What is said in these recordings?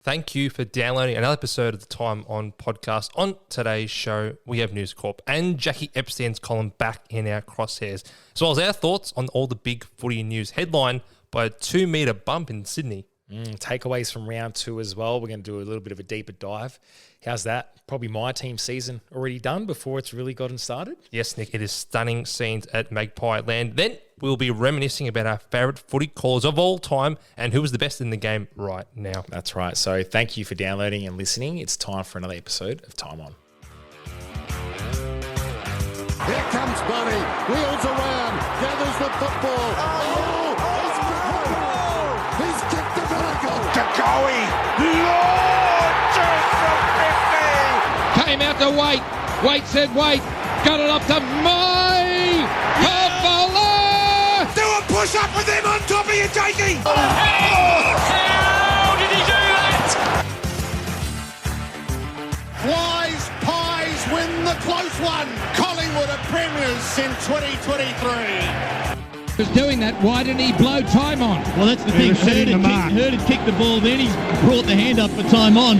Thank you for downloading another episode of the Time On podcast. On today's show, we have News Corp and Jackie Epstein's column back in our crosshairs, as well as our thoughts on all the big footy news, headlined by a 2-metre bump in Sydney. Takeaways from round 2 as well. We're going to do a little bit of a deeper dive. How's that? Probably my team season already done before it's really gotten started. Yes, Nick, it is stunning scenes at Magpie Land. Then we'll be reminiscing about our favourite footy callers of all time and who was the best in the game right now. That's right. So thank you for downloading and listening. It's time for another episode of Time On. Here comes Bunny, wheels around, gathers the football. He's kicked the vertical. Tagoe launches from 50. Came out to Wait. Wait said wait. Got it up to May. Do a push-up with him on top of you, Jakey. How did he do that? Wise Pies win the close one. Collingwood are premiers in 2023. Was doing that. Why didn't he blow Time On? Well, that's the thing. Heard it kick the ball, then he's brought the hand up for Time On.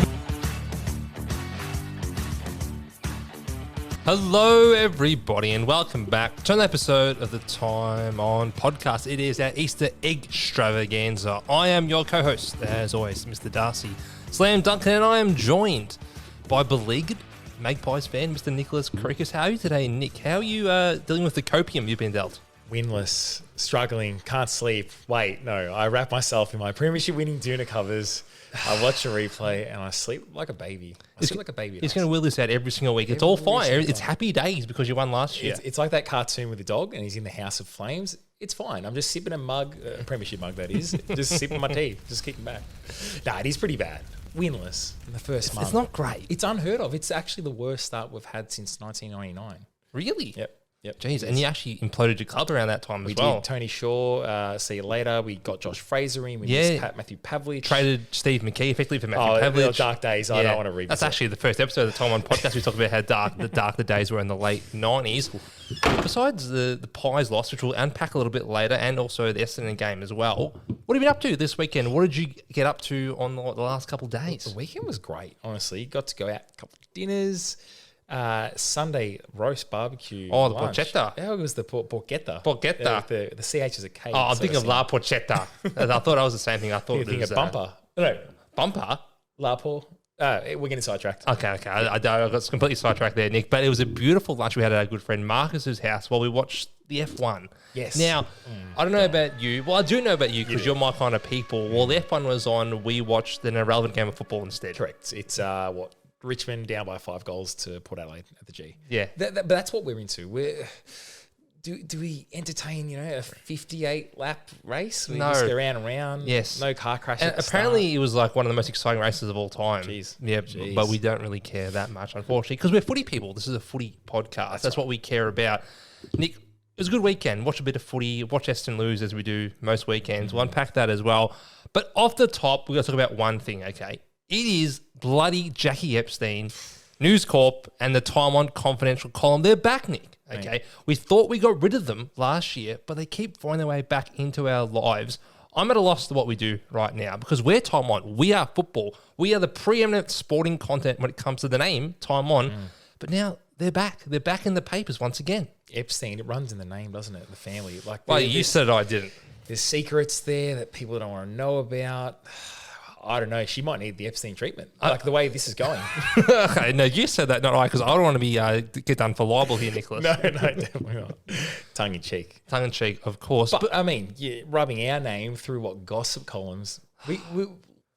Hello, everybody, and welcome back to another episode of the Time On podcast. It is our Easter egg extravaganza. I am your co-host, as always, Mr. Darcy Slam Duncan, and I am joined by beleaguered Magpies fan, Mr. Nicholas Creekers. How are you today, Nick? How are you dealing with the copium you've been dealt? Winless, struggling, can't sleep. Wait, no, I wrap myself in my premiership winning Duna covers. I watch a replay and I sleep like a baby. I sleep like a baby. He's going to wheel this out every single week. It's all fine. It's happy days because you won last year. It's like that cartoon with the dog and he's in the House of Flames. It's fine. I'm just sipping a mug, a premiership mug that is, just sipping my tea, just kicking back. Nah, it is pretty bad. Winless in the first month. It's not great. It's unheard of. It's actually the worst start we've had since 1999. Really? Yep. Jeez, and you actually imploded your club around that time as well. We did. Tony Shaw, see you later. We got Josh Fraser in. We missed Matthew Pavlich. Traded Steve McKee effectively for Matthew Pavlich. Dark days. I don't want to read. That's actually the first episode of the Time On podcast. We talked about how dark the days were in the late 90s. Besides the Pies loss, which we'll unpack a little bit later, and also the Essendon game as well, what have you been up to this weekend? What did you get up to on the last couple of days? The weekend was great, honestly. Got to go out a couple of dinners. Sunday roast barbecue. Oh, the lunch. porchetta. Yeah, it was the porchetta. Porchetta. The CH is a K. Oh, I'm thinking of La Porchetta. I thought I was the same thing. I thought You're it thinking was of bumper. No, Bumper? La Por. We're getting sidetracked. Okay. I got completely sidetracked there, Nick. But it was a beautiful lunch we had at our good friend Marcus's house while we watched the F1. Yes. Now, I don't know about you. Well, I do know about you because you're my kind of people. While the F1 was on, we watched an irrelevant game of football instead. Correct. It's Richmond down by 5 goals to Port Adelaide at the G. Yeah. But that's what we're into. Do we entertain, a 58 lap race? We just go round and round. Yes. No car crashes. And apparently it was like one of the most exciting races of all time. Jeez. Yeah, Jeez. but we don't really care that much, unfortunately, because we're footy people. This is a footy podcast. That's what we care about. Nick, it was a good weekend. Watch a bit of footy. Watch Eston lose as we do most weekends. We'll unpack that as well. But off the top, we're going to talk about one thing, okay? It is bloody Jackie Epstein, News Corp, and the Time On confidential column. They're back, Nick. Okay, right. We thought we got rid of them last year, but they keep finding their way back into our lives. I'm at a loss to what we do right now because we're Time On. We are football. We are the preeminent sporting content when it comes to the name Time On. But now they're back. They're back in the papers once again. Epstein, it runs in the name, doesn't it? The family. Well, you said I didn't. There's secrets there that people don't want to know about. I don't know. She might need the Epstein treatment, like the way this is going. Okay, no, you said that, not I, because I don't want to be get done for libel here, Nicholas. No, definitely not. Tongue in cheek. Tongue in cheek, of course. But I mean, rubbing our name through what gossip columns. We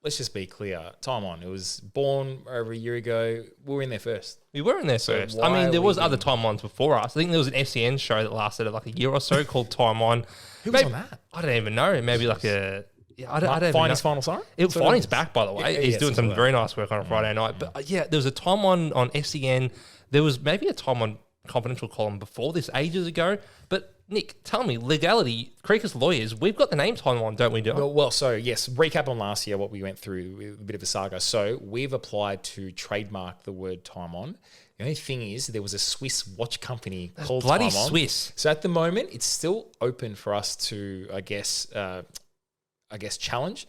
let's just be clear. Time On. It was born over a year ago. We were in there first. We were in there first. I mean, there was other Time Ons before us. I think there was an SEN show that lasted like a year or so called Time On. Who was on that? I don't even know. Maybe like a... Yeah, I don't Finest Final Siren? Finest back, by the way. He's doing some very nice work on a Friday night. But there was a Time on SEN. There was maybe a Time On confidential column before this ages ago. But Nick, tell me, legality, Creekers lawyers, we've got the name Time On, don't we, Well, so yes, recap on last year, what we went through, a bit of a saga. So we've applied to trademark the word Time On. The only thing is there was a Swiss watch company called bloody Time On. Swiss. So at the moment, it's still open for us to, I guess, challenge.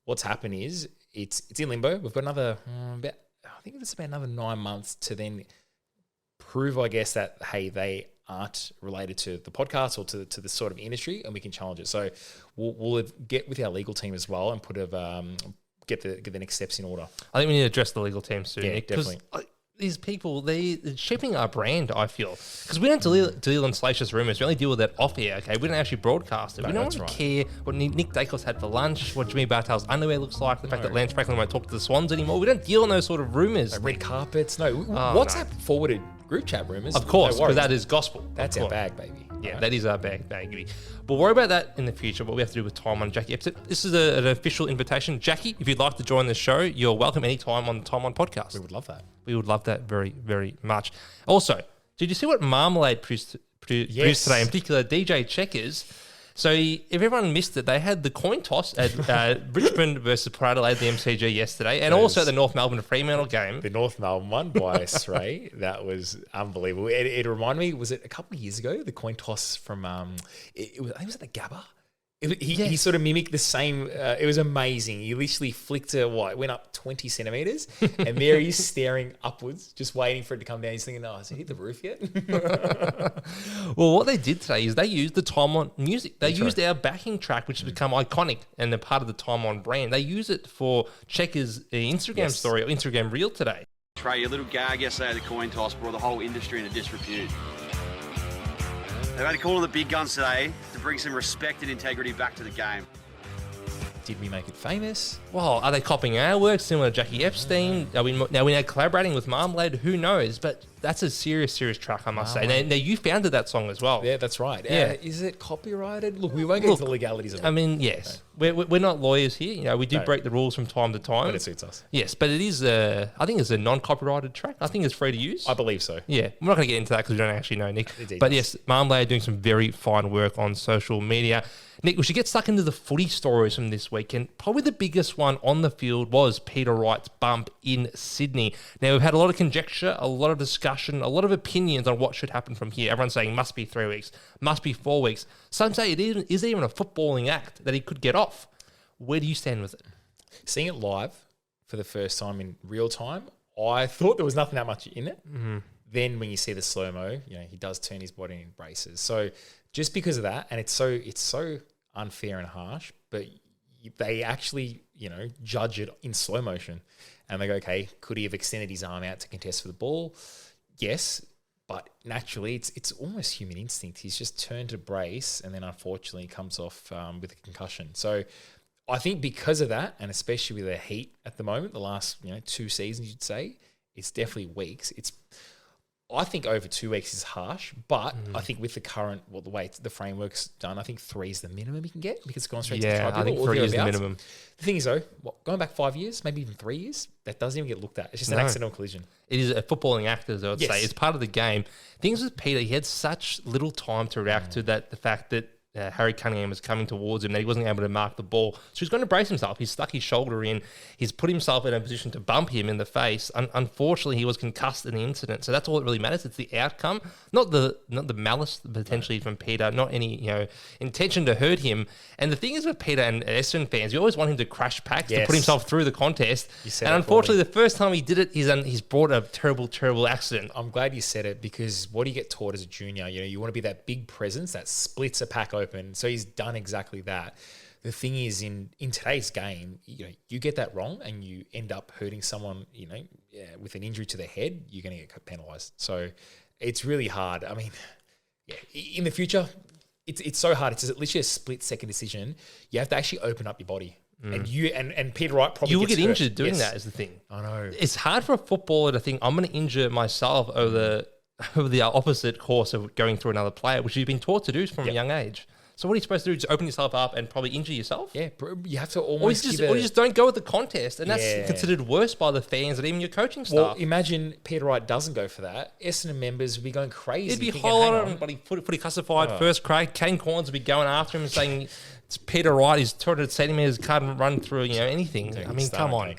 What's happened is it's in limbo. We've got another I think it's about another 9 months to then prove, I guess, that hey, they aren't related to the podcast or to the sort of industry, and we can challenge it. So we'll get with our legal team as well and get the next steps in order. I think we need to address the legal team soon, Nick, definitely. These people, they're shaping our brand, I feel. Because we don't deal in salacious rumours. We only deal with that off air, okay? We don't actually broadcast it. We don't really care what Nick Dacos had for lunch, what Jimmy Bartel's underwear looks like, the fact that Lance Franklin won't talk to the Swans anymore. We don't deal in those sort of rumours. Red carpets. No. WhatsApp forwarded group chat rumours. Of course, because that is gospel. That's our bag, baby. Yeah, that is our bag. We'll worry about that in the future, what we have to do with Time on Jackie episode. This is an official invitation. Jackie, if you'd like to join the show, you're welcome anytime on the Time On podcast. We would love that. We would love that very, very much. Also, did you see what Marmalade produced today, in particular DJ Checkers? So if everyone missed it, they had the coin toss at Richmond versus Port Adelaide, the MCG yesterday, and also the North Melbourne Fremantle game. The North Melbourne one by Sray, that was unbelievable. It reminded me, was it a couple of years ago, the coin toss from, I think it was at the Gabba? He sort of mimicked the same. It was amazing. He literally flicked went up 20 centimeters, and there he's staring upwards, just waiting for it to come down. He's thinking, "Oh, has it hit the roof yet?" Well, what they did today is they used the Time On music. They used our backing track, which has become iconic and a part of the Time On brand. They use it for Checkers' Instagram story or Instagram reel today. Trey, your little gag yesterday, the coin toss, brought the whole industry into disrepute. They've had to call on the big guns today to bring some respect and integrity back to the game. Did we make it famous? Well, are they copying our work similar to Jackie Epstein? Are we now collaborating with Marmalade? Who knows? But that's a serious track, I must say. Now, you founded that song as well. Yeah, that's right. Yeah. Is it copyrighted? Look, we won't get into the legalities of it. I mean, yes. We're not lawyers here. You know, we do break the rules from time to time. But it suits us. Yes, but it is, I think it's a non-copyrighted track. I think it's free to use. I believe so. Yeah, we're not going to get into that because we don't actually know, Nick. But yes, Marmalade doing some very fine work on social media. Nick, we should get stuck into the footy stories from this weekend. Probably the biggest one on the field was Peter Wright's bump in Sydney. Now, we've had a lot of conjecture, a lot of discussion, a lot of opinions on what should happen from here. Everyone's saying must be 3 weeks, must be 4 weeks. Some say it is even a footballing act that he could get off. Where do you stand with it? Seeing it live for the first time in real time, I thought there was nothing that much in it. Mm-hmm. Then when you see the slow-mo, he does turn his body in braces. So just because of that, and it's so unfair and harsh, but they actually, judge it in slow motion. And they go, okay, could he have extended his arm out to contest for the ball? Yes, but naturally, it's almost human instinct. He's just turned to brace, and then unfortunately comes off with a concussion. So I think because of that, and especially with the heat at the moment, the last 2 seasons, you'd say, it's definitely weeks. I think over 2 weeks is harsh, but I think with the current, the way the framework's done, I think 3 is the minimum you can get because it's gone straight to the tribunal. I think 3 is the minimum. The thing is, though, going back 5 years, maybe even 3 years, that doesn't even get looked at. It's just an accidental collision. It is a footballing act, as I would say. It's part of the game. Things with Peter, he had such little time to react to that. The fact that Harry Cunningham was coming towards him, that he wasn't able to mark the ball. So he's going to brace himself. He's stuck his shoulder in. He's put himself in a position to bump him in the face. Unfortunately, he was concussed in the incident. So that's all that really matters. It's the outcome, not the malice potentially from Peter, not any intention to hurt him. And the thing is with Peter and Essendon fans, you always want him to crash packs, to put himself through the contest. And unfortunately, the first time he did it, he's brought a terrible accident. I'm glad you said it because what do you get taught as a junior? You want to be that big presence that splits a pack open. So he's done exactly that. The thing is, in today's game, you get that wrong and you end up hurting someone, with an injury to the head, you're going to get penalised. So it's really hard. I mean, in the future, it's so hard. It's literally a split-second decision. You have to actually open up your body. And and Peter Wright probably you will gets get hurt. injured doing that is the thing. I know. It's hard for a footballer to think, I'm going to injure myself over the opposite course of going through another player, which you've been taught to do from a young age. So what are you supposed to do? Just open yourself up and probably injure yourself? Yeah, you have to almost or you just don't go with the contest, and that's considered worse by the fans and even your coaching staff. Well, imagine Peter Wright doesn't go for that. Essendon members would be going crazy. It'd be highlighted on bloody footy classified first grade. Kane Corns would be going after him and saying, it's Peter Wright, he's 200 centimetres, can't run through anything. I mean, come on.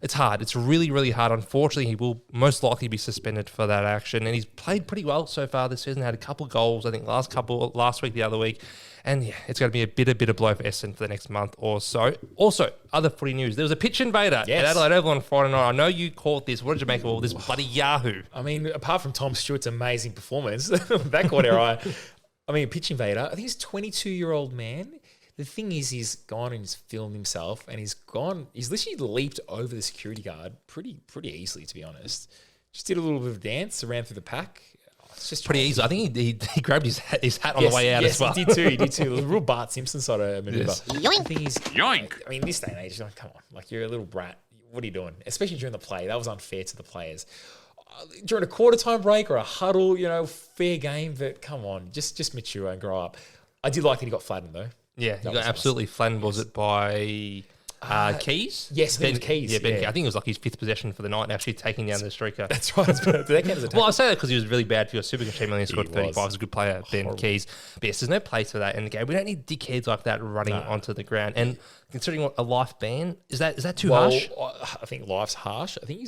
It's hard. It's really, really hard. Unfortunately, he will most likely be suspended for that action. And he's played pretty well so far this season. Had a couple goals, I think, last week, the other week. And yeah, it's going to be a bitter blow for Essendon for the next month or so. Also, other footy news. There was a pitch invader at Adelaide Oval on Friday night. I know you caught this. What did you make of all this bloody Yahoo? I mean, apart from Tom Stewart's amazing performance, that caught our eye. I mean, pitch invader. I think he's a 22-year-old man. The thing is, he's gone and he's filmed himself, and he's literally leaped over the security guard pretty easily, to be honest. Just did a little bit of dance, ran through the pack. It's just pretty easy. I think he grabbed his hat on the way out as well. He did too. It was a real Bart Simpson sort of maneuver. Yes. The thing is, yoink. I mean, this day and age, come on, like you're a little brat. What are you doing? Especially during the play, that was unfair to the players. During a quarter time break or a huddle, fair game. But come on, just mature and grow up. I did like that he got flattened though. Yeah, he got absolutely flattened. Was it by Keys? Yes, Ben Keys. Yeah, Ben Keys. I think it was like his 5th possession for the night, actually taking down the streaker. That's right. Well, I say that because he was really bad for your Super team. He scored 35. He was a good player, Ben Keys. But yes, there's no place for that in the game. We don't need dickheads like that running onto the ground. And considering what a life ban, is that too harsh? I think life's harsh. I think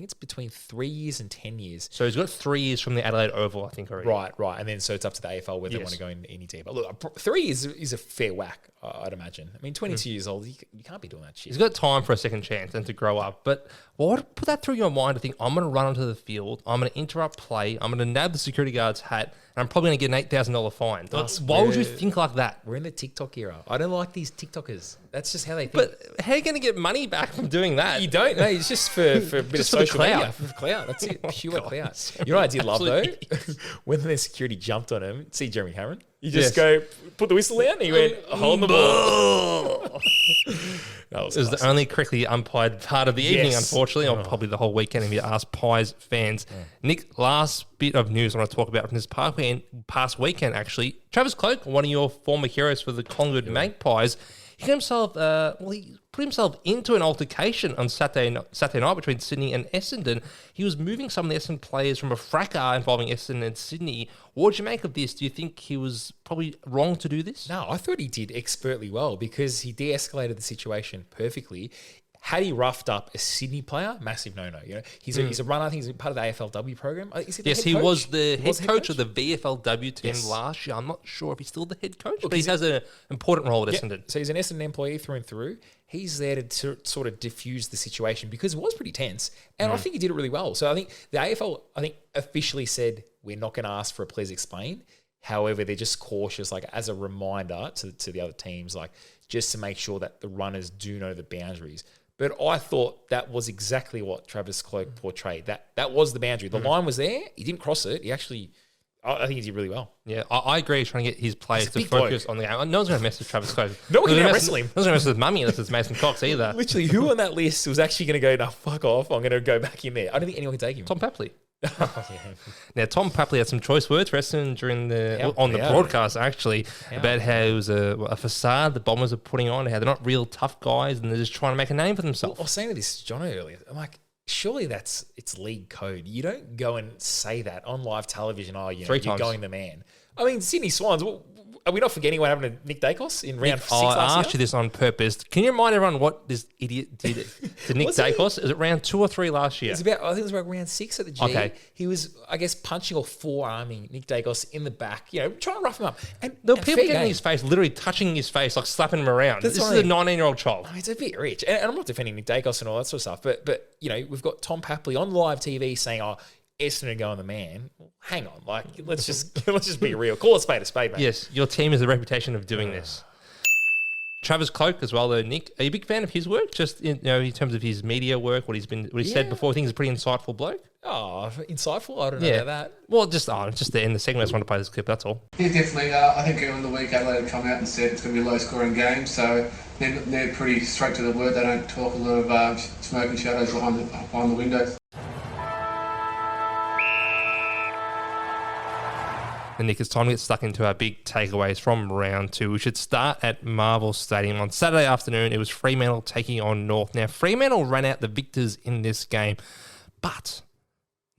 it's between 3 years and 10 years. So he's got 3 years from the Adelaide Oval, I think, already. Right. And then so it's up to the AFL whether they want to go in any deeper. Look, 3 years is a fair whack, I'd imagine. I mean, 22 years old, you can't be doing that shit. He's got time for a second chance and to grow up. But put that through your mind to think, I'm going to run onto the field, I'm going to interrupt play, I'm going to nab the security guard's hat, and I'm probably going to get an $8,000 fine. Why would you think like that? We're in the TikTok era. I don't like these TikTokers. That's just how they think. But how are you going to get money back from doing that? You don't. No, it's just for a bit of social media. For clout. That's it. Pure clout. You know what I did love, though? When the security jumped on him, see Jeremy Cameron? You just go, put the whistle down, and he went, hold the ball. It was the only correctly umpired part of the evening, unfortunately, or probably the whole weekend if you ask Pies fans. Nick, last bit of news I want to talk about from this past weekend, actually. Travis Cloke, one of your former heroes for the Collingwood Magpies, he put himself into an altercation on Saturday night between Sydney and Essendon. He was moving some of the Essendon players from a fracas involving Essendon and Sydney. What did you make of this? Do you think he was probably wrong to do this? No, I thought he did expertly well because he de-escalated the situation perfectly. Had he roughed up a Sydney player, massive no-no. He's a runner. I think he's part of the AFLW program. Yes, he was the head coach of the VFLW team last year. I'm not sure if he's still the head coach, but he has an important role at Essendon. So he's an Essendon employee through and through. He's there to sort of diffuse the situation because it was pretty tense, and I think he did it really well. So I think the AFL, officially said we're not going to ask for a please explain. However, they're just cautious, like as a reminder to the other teams, like just to make sure that the runners do know the boundaries. But I thought that was exactly what Travis Cloke portrayed. That was the boundary. The line was there. He didn't cross it. He actually, I think he did really well. Yeah, I agree. He's trying to get his players to focus on the game. No one's going to mess with Travis Cloke. No one's going to wrestle him. No one's going to mess with Mummy unless it's Mason Cox either. Literally, who on that list was actually going to go, no, fuck off, I'm going to go back in there? I don't think anyone can take him. Tom Papley. Now, Tom Papley had some choice words for Essendon during the broadcast, actually, about how it was a facade the Bombers are putting on, how they're not real tough guys and they're just trying to make a name for themselves. I was saying to this Jono earlier, I'm like, surely it's league code. You don't go and say that on live television. You're going the man. I mean, Sydney Swans, are we not forgetting what happened to Nick Dacos in round 6 last year? I asked you this on purpose. Can you remind everyone what this idiot did to Nick Dacos? Is it round 2 or 3 last year? I think it was about round 6 at the G. Okay. He was, I guess, punching or forearming Nick Dacos in the back, trying to rough him up. And there were people getting in his face, literally touching his face, like slapping him around. This is a 19-year-old child. It's a bit rich. And I'm not defending Nick Dacos and all that sort of stuff, but we've got Tom Papley on live TV saying, Essendon going the man. Well, hang on, let's just be real. Call a spade, mate. Yes, your team has a reputation of doing this. Travis Cloke as well, though. Nick, are you a big fan of his work? Just in terms of his media work, what he said before. I think he's a pretty insightful bloke. Oh, insightful? I don't know about that. Well, just the end of the segment. I just want to play this clip. That's all. Yeah, definitely. I think earlier in the week Adelaide had come out and said it's going to be a low-scoring game, so they're pretty straight to the word. They don't talk a lot of smoke and shadows behind the windows. And Nick, it's time to get stuck into our big takeaways from round 2. We should start at Marvel Stadium. On Saturday afternoon, it was Fremantle taking on North. Now, Fremantle ran out the victors in this game, but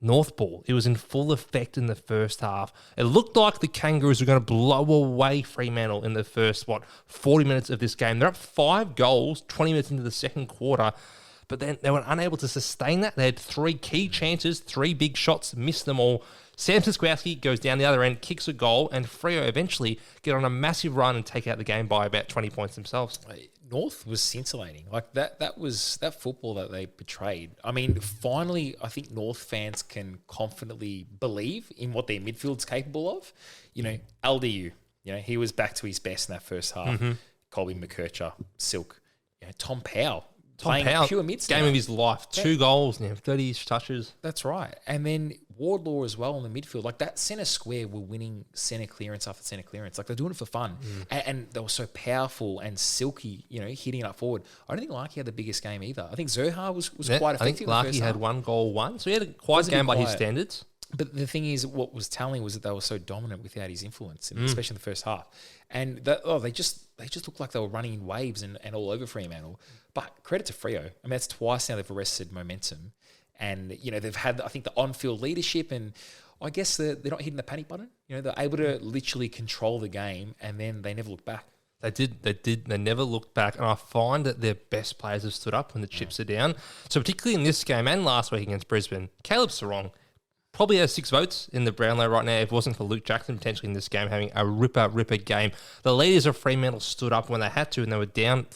North ball, it was in full effect in the first half. It looked like the Kangaroos were going to blow away Fremantle in the first, 40 minutes of this game. They're up 5 goals, 20 minutes into the second quarter. but then they were unable to sustain that. They had 3 key chances, 3 big shots, missed them all. Sam Siskowski goes down the other end, kicks a goal, and Freo eventually get on a massive run and take out the game by about 20 points themselves. North was scintillating. Like that was that football that they portrayed. I mean, finally, I think North fans can confidently believe in what their midfield's capable of. You know, LDU, he was back to his best in that first half. Colby McKercher, Silk, Tom Powell. Pure mids game of his life, 2 goals, 30 touches. That's right. And then Wardlaw as well in the midfield. Like that centre square were winning centre clearance after centre clearance. Like they're doing it for fun. And they were so powerful and silky, hitting it up forward. I don't think Larky had the biggest game either. I think Zerha was quite effective. I think Larky had 1 goal, 1. So he had a quiet game by his standards. But the thing is, what was telling was that they were so dominant without his influence, especially in the first half. And they just looked like they were running in waves and all over Fremantle. But credit to Freo. I mean, that's twice now they've arrested momentum. And, they've had, I think, the on-field leadership, and I guess they're not hitting the panic button. They're able to literally control the game, and then they never look back. They did. They never looked back. And I find that their best players have stood up when the chips are down. So particularly in this game and last week against Brisbane, Caleb Sarong probably has 6 votes in the Brownlow right now. If it wasn't for Luke Jackson potentially in this game having a ripper game. The leaders of Fremantle stood up when they had to, and they were down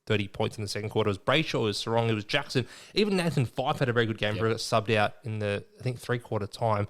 30 points in the second quarter. It was Brayshaw, it was Sarong, it was Jackson. Even Nathan Fife had a very good game, but got subbed out in the, I think, 3-quarter time.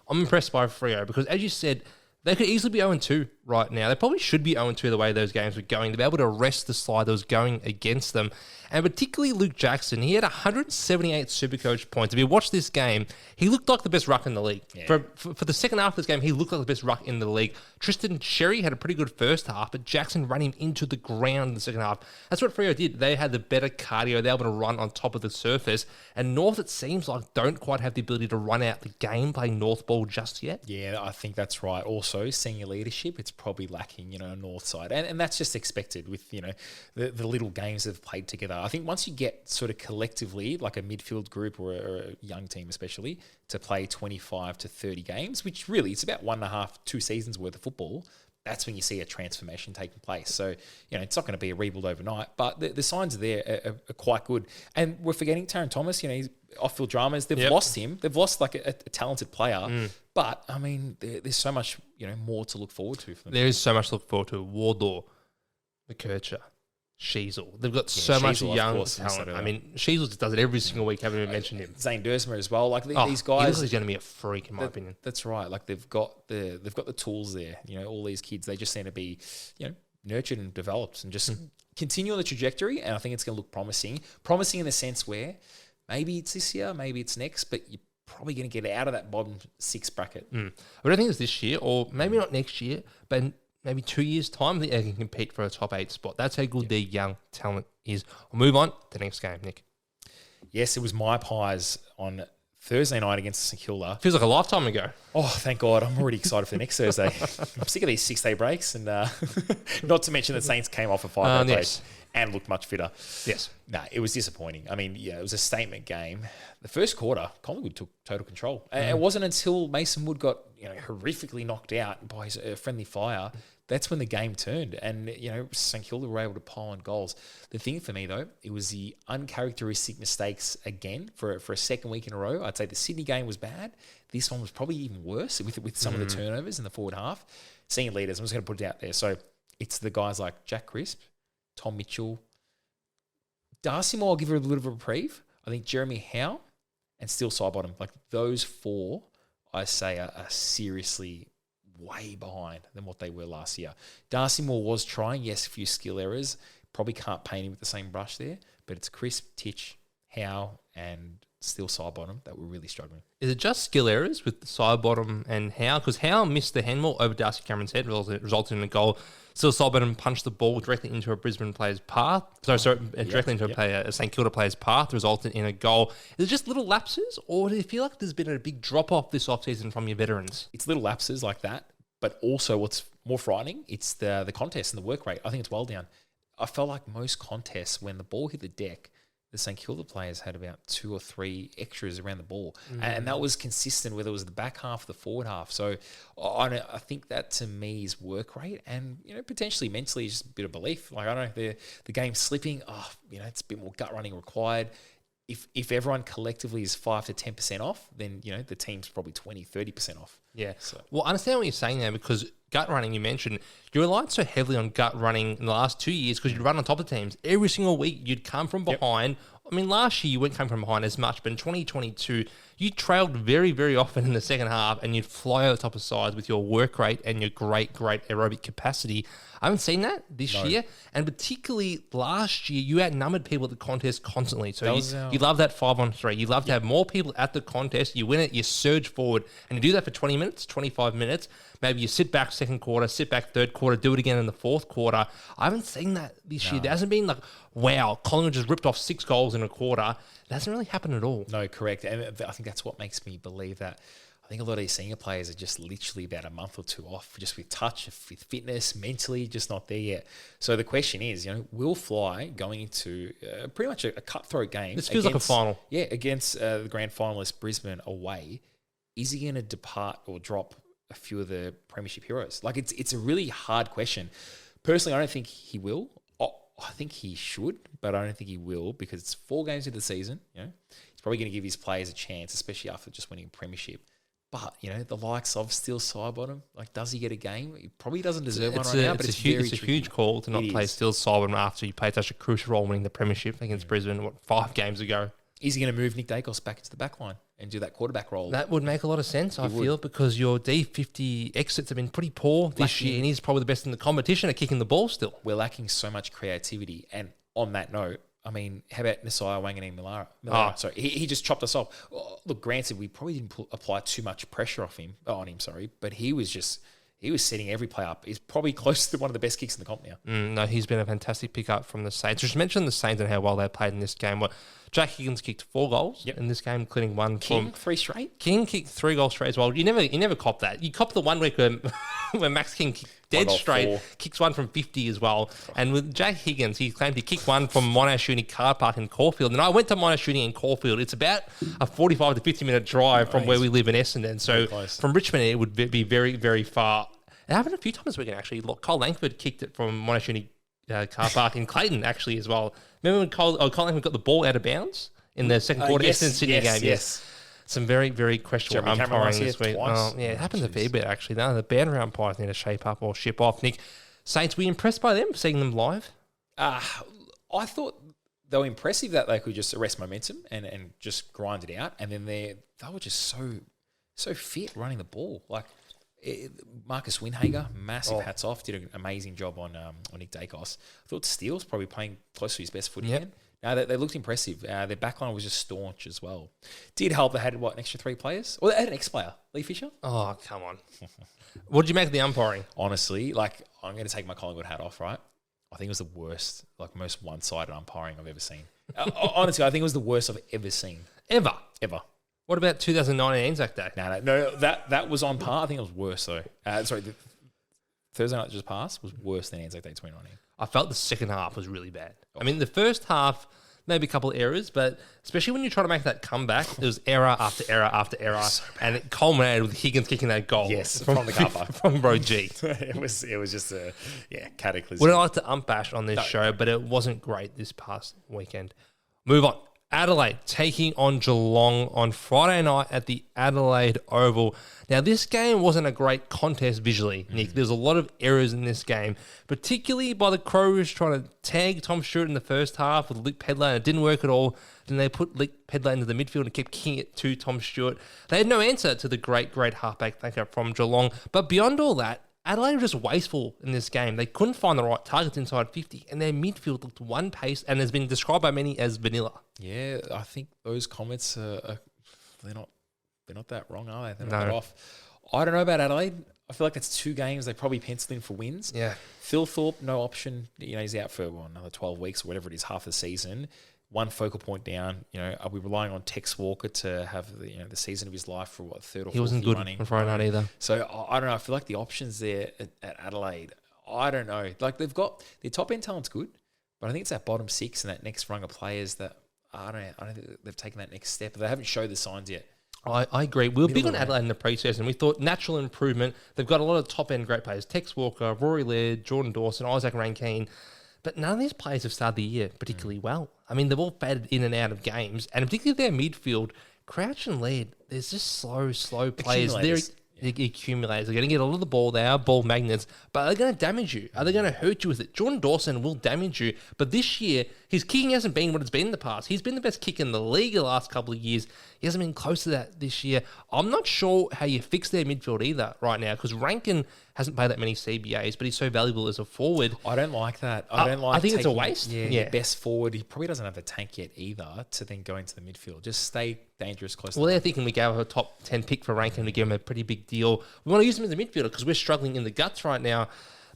I'm impressed by Freo because, as you said, they could easily be 0-2 right now. They probably should be 0-2 the way those games were going. To be able to arrest the slide that was going against them. And particularly Luke Jackson, he had 178 Supercoach points. If you watch this game, he looked like the best ruck in the league. Yeah. For the second half of this game, he looked like the best ruck in the league. Tristan Sherry had a pretty good first half, but Jackson ran him into the ground in the second half. That's what Freo did. They had the better cardio. They were able to run on top of the surface. And North, it seems like, don't quite have the ability to run out the game playing North ball just yet. Yeah, I think that's right. Also, senior leadership, it's probably lacking, on North side. And that's just expected with, the little games they've played together. I think once you get sort of collectively, like a midfield group or a young team especially, to play 25 to 30 games, which really it's about 1.5, 2 seasons worth of football, that's when you see a transformation taking place. So, it's not going to be a rebuild overnight, but the signs are there are quite good. And we're forgetting Taron Thomas, he's off-field dramas. They've lost him. They've lost like a talented player. But, I mean, there's so much, more to look forward to for them. There is so much to look forward to. Wardlaw, McKercher, Sheasel. They've got so much young talent. I mean, Sheasel just does it every single week. Haven't even mentioned him. Zane Dersmer as well. Like these guys, he's going to be a freak in my opinion. That's right. Like they've got the tools there. All these kids, they just seem to be, nurtured and developed and just continue on the trajectory. And I think it's going to look promising. Promising in the sense where maybe it's this year, maybe it's next, but you're probably going to get out of that bottom 6 bracket. I don't think it's this year, or maybe not next year, but maybe 2 years' time, I think they can compete for a top 8 spot. That's how good their young talent is. We'll move on to the next game, Nick. Yes, it was my Pies on Thursday night against St Kilda. Feels like a lifetime ago. Oh, thank God. I'm already excited for the next Thursday. I'm sick of these 6-day breaks. And not to mention the Saints came off a 5-day break and looked much fitter. Yes. No, it was disappointing. I mean, it was a statement game. The first quarter, Collingwood took total control. It wasn't until Mason Wood got horrifically knocked out by his friendly fire that's when the game turned. And, St Kilda were able to pile on goals. The thing for me, though, it was the uncharacteristic mistakes again for a second week in a row. I'd say the Sydney game was bad. This one was probably even worse with some of the turnovers in the forward half. Senior leaders, I'm just going to put it out there. So it's the guys like Jack Crisp, Tom Mitchell, Darcy Moore, I'll give her a little bit of a reprieve. I think Jeremy Howe and Steele Sidebottom. Like those 4, I say, are seriously way behind than what they were last year. Darcy Moore was trying, yes, a few skill errors. Probably can't paint him with the same brush there, but it's Crisp, Titch, Howe, and Steele Sidebottom that were really struggling. Is it just skill errors with Sidebottom and Howe? Because Howe missed the handball over Darcy Cameron's head, resulted in a goal. Steele Sidebottom punched the ball directly into a Brisbane player's path. Directly into a St Kilda player's path, resulted in a goal. Is it just little lapses, or do you feel like there's been a big drop-off this offseason from your veterans? It's little lapses like that, but also what's more frightening, it's the contest and the work rate. I think it's well down. I felt like most contests, when the ball hit the deck, the St Kilda players had about 2 or 3 extras around the ball. And that was consistent, whether it was the back half, the forward half. So I think that to me is work rate and, potentially mentally just a bit of belief. Like, I don't know, the game's slipping. It's a bit more gut running required. if everyone collectively is 5 to 10% off, then, the team's probably 20, 30% off. Yeah. So. Well, I understand what you're saying there, because gut running, you mentioned, you relied so heavily on gut running in the last 2 years because you'd run on top of teams. Every single week, you'd come from behind. I mean, last year, you wouldn't come from behind as much, but in 2022, you trailed very, very often in the second half, and you'd fly over the top of sides with your work rate and your great aerobic capacity. I haven't seen that this year, and particularly last year, you outnumbered people at the contest constantly. So you love that 5-on-3. You love to have more people at the contest. You win it, you surge forward, and you do that for 20 minutes, 25 minutes. Maybe you sit back second quarter, sit back third quarter, do it again in the fourth quarter. I haven't seen that this year. There hasn't been like, wow, Collingwood just ripped off 6 goals in a quarter. It hasn't really happened at all. No, correct. And I think that's what makes me believe that. I think a lot of these senior players are just literally about a month or two off, just with touch, with fitness, mentally, just not there yet. So the question is, will Fly going into pretty much a cutthroat game? This feels like a final. Yeah, against the grand finalist Brisbane away. Is he going to depart or drop a few of the premiership heroes? Like, it's a really hard question. Personally, I don't think he will. I think he should, but I don't think he will, because it's 4 games into the season. He's probably going to give his players a chance, especially after just winning a premiership. But, the likes of Steele Sidebottom, like, does he get a game? He probably doesn't deserve one right now, but it's a huge call to not play Steele Sidebottom after he played such a crucial role winning the premiership against Brisbane, 5 games ago. Is he going to move Nick Dacos back into the back line and do that quarterback role? That would make a lot of sense, I feel, because your D50 exits have been pretty poor this year, and he's probably the best in the competition at kicking the ball still. We're lacking so much creativity. And on that note, I mean, how about Nasiah Wanganeen-Milera? Sorry, he just chopped us off. Look, granted, we probably didn't apply too much pressure on him, but he was setting every play up. He's probably close to one of the best kicks in the comp now. No, he's been a fantastic pickup from the Saints. Just mention the Saints and how well they played in this game. Jack Higgins kicked 4 goals in this game, including one King, 3 straight. King kicked 3 goals straight as well. You never cop that. You cop the 1 week where Max King kicked dead straight, kicks one from 50 as well. And with Jack Higgins, he claimed he kicked one from Monash Shooting Car Park in Caulfield. And I went to Monash Shooting in Caulfield. It's about a 45 to 50 minute drive from where we live in Essendon. So from Richmond, it would be very, very far. It happened a few times this weekend, actually. Cole Langford kicked it from Monash Shooting Car Park in Clayton, actually, as well. Remember when Cole Langford got the ball out of bounds in the second quarter Essendon Sydney game? Yes. Some very, very questionable umpiring this week. It happens a fair bit, actually. Now, the boundary umpires need to shape up or ship off. Nick, Saints, were you impressed by them, seeing them live? I thought they were impressive that they could just arrest momentum and just grind it out. And then they were just so fit running the ball. Like, Marcus Windhager, massive hats off, did an amazing job on Nick Dacos. I thought Steele's probably playing close to his best footy again. No, they looked impressive. Their backline was just staunch as well. Did help they had, an extra 3 players? Well, they had an ex-player, Lee Fisher. Oh, come on. What did you make of the umpiring? Honestly, I'm going to take my Collingwood hat off, right? I think it was the worst, most one-sided umpiring I've ever seen. Honestly, I think it was the worst I've ever seen. Ever? What about 2019 Anzac Day? No, that was on par. I think it was worse, though. The Thursday night that just passed was worse than Anzac Day 2019. I felt the second half was really bad. I mean, the first half, maybe a couple of errors, but especially when you try to make that comeback, there was error after error after error, and it culminated with Higgins kicking that goal. Yes, from the car park. From Bro G. It was just a cataclysm. Wouldn't like to umbash on this show, but it wasn't great this past weekend. Move on. Adelaide taking on Geelong on Friday night at the Adelaide Oval. Now, this game wasn't a great contest visually, Nick. There's a lot of errors in this game, particularly by the Crows trying to tag Tom Stewart in the first half with Lick Pedler, and it didn't work at all. Then they put Lick Pedler into the midfield and kept kicking it to Tom Stewart. They had no answer to the great halfback thinker from Geelong. But beyond all that, Adelaide were just wasteful in this game. They couldn't find the right targets inside 50, and their midfield looked one pace and has been described by many as vanilla. Yeah, I think those comments they're not that wrong, are they? They're not that off. I don't know about Adelaide. I feel like that's 2 games they probably penciled in for wins. Yeah. Phil Thorpe, no option. He's out for another 12 weeks or whatever it is, half the season. 1 focal point down. Are we relying on Tex Walker to have the season of his life for 3rd or 4th? He wasn't good on Friday night either. So I don't know. I feel like the options there at Adelaide, I don't know. They've got their top end talent's good, but I think it's that bottom 6 and that next rung of players that I don't think they've taken that next step. They haven't showed the signs yet. I agree. We were big on Adelaide in the pre-season. We thought natural improvement. They've got a lot of top-end great players. Tex Walker, Rory Laird, Jordan Dawson, Isaac Rankine. But none of these players have started the year particularly well. I mean, they've all faded in and out of games, and particularly their midfield, Crouch and Laird, there's just slow players. They're accumulators. They're going to get a lot of the ball. They are ball magnets, but are they going to damage you? Are they going to hurt you with it? Jordan Dawson will damage you, but this year, his kicking hasn't been what it's been in the past. He's been the best kicker in the league the last couple of years. He hasn't been close to that this year. I'm not sure how you fix their midfield either right now, because Rankin hasn't played that many CBAs, but he's so valuable as a forward. I don't like that. I think it's a waste. Yeah, best forward. He probably doesn't have the tank yet either to then go into the midfield. Just stay dangerous close to they're thinking we gave a top 10 pick for Rankin to give him a pretty big deal. We want to use him as a midfielder because we're struggling in the guts right now.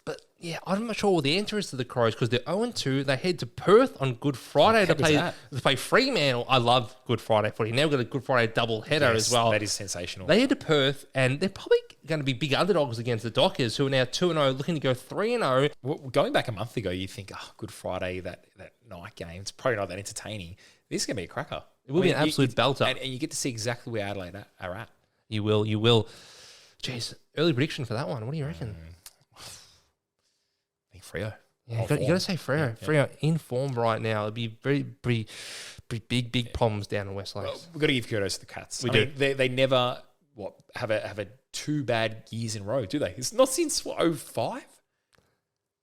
But yeah, I'm not sure what the answer is to the Crows, because they're 0-2. They head to Perth on Good Friday to play Fremantle. I love Good Friday footy. Now we've got a Good Friday double header as well. That is sensational. They head to Perth, and they're probably going to be big underdogs against the Dockers, who are now 2-0, looking to go 3-0. Well, going back a month ago, you think, Good Friday, that night game, it's probably not that entertaining. This is going to be a cracker. It will be an absolute belter. And you get to see exactly where Adelaide are at. You will. Jeez, early prediction for that one. What do you reckon? I think Freo. Yeah, you got to say Freo. Yeah. Freo in form right now. It'd be pretty big problems down in West Lakes. Well, we've got to give kudos to the Cats. We do. They never have a 2 bad years in a row, do they? It's not since 05.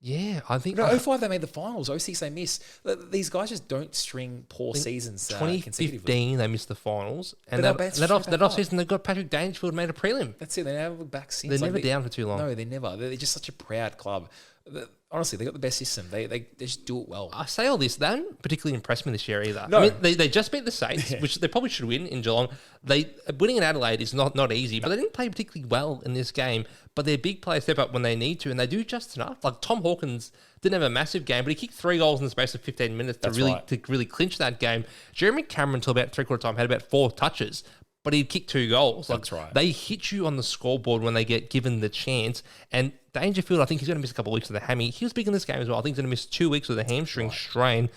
Yeah, I think... No, 05 they made the finals. 06 they missed. These guys just don't string poor seasons 2015 they missed the finals. And that off season they got Patrick Dangerfield made a prelim. That's it. They never look back since. They're never down for too long. No, they're never. They're just such a proud club. Honestly, they got the best system. They just do it well. I say all this, they don't particularly impress me this year either. No. I mean, they just beat the Saints, which they probably should win in Geelong. Winning in Adelaide is not easy, but they didn't play particularly well in this game. But their big players step up when they need to, and they do just enough. Like Tom Hawkins didn't have a massive game, but he kicked 3 goals in the space of 15 minutes to really clinch that game. Jeremy Cameron, until about three-quarter time, had about 4 touches, but he'd kicked 2 goals. That's right. They hit you on the scoreboard when they get given the chance. And Dangerfield, I think he's going to miss a couple of weeks with the hammy. He was big in this game as well. I think he's going to miss 2 weeks with a hamstring strain.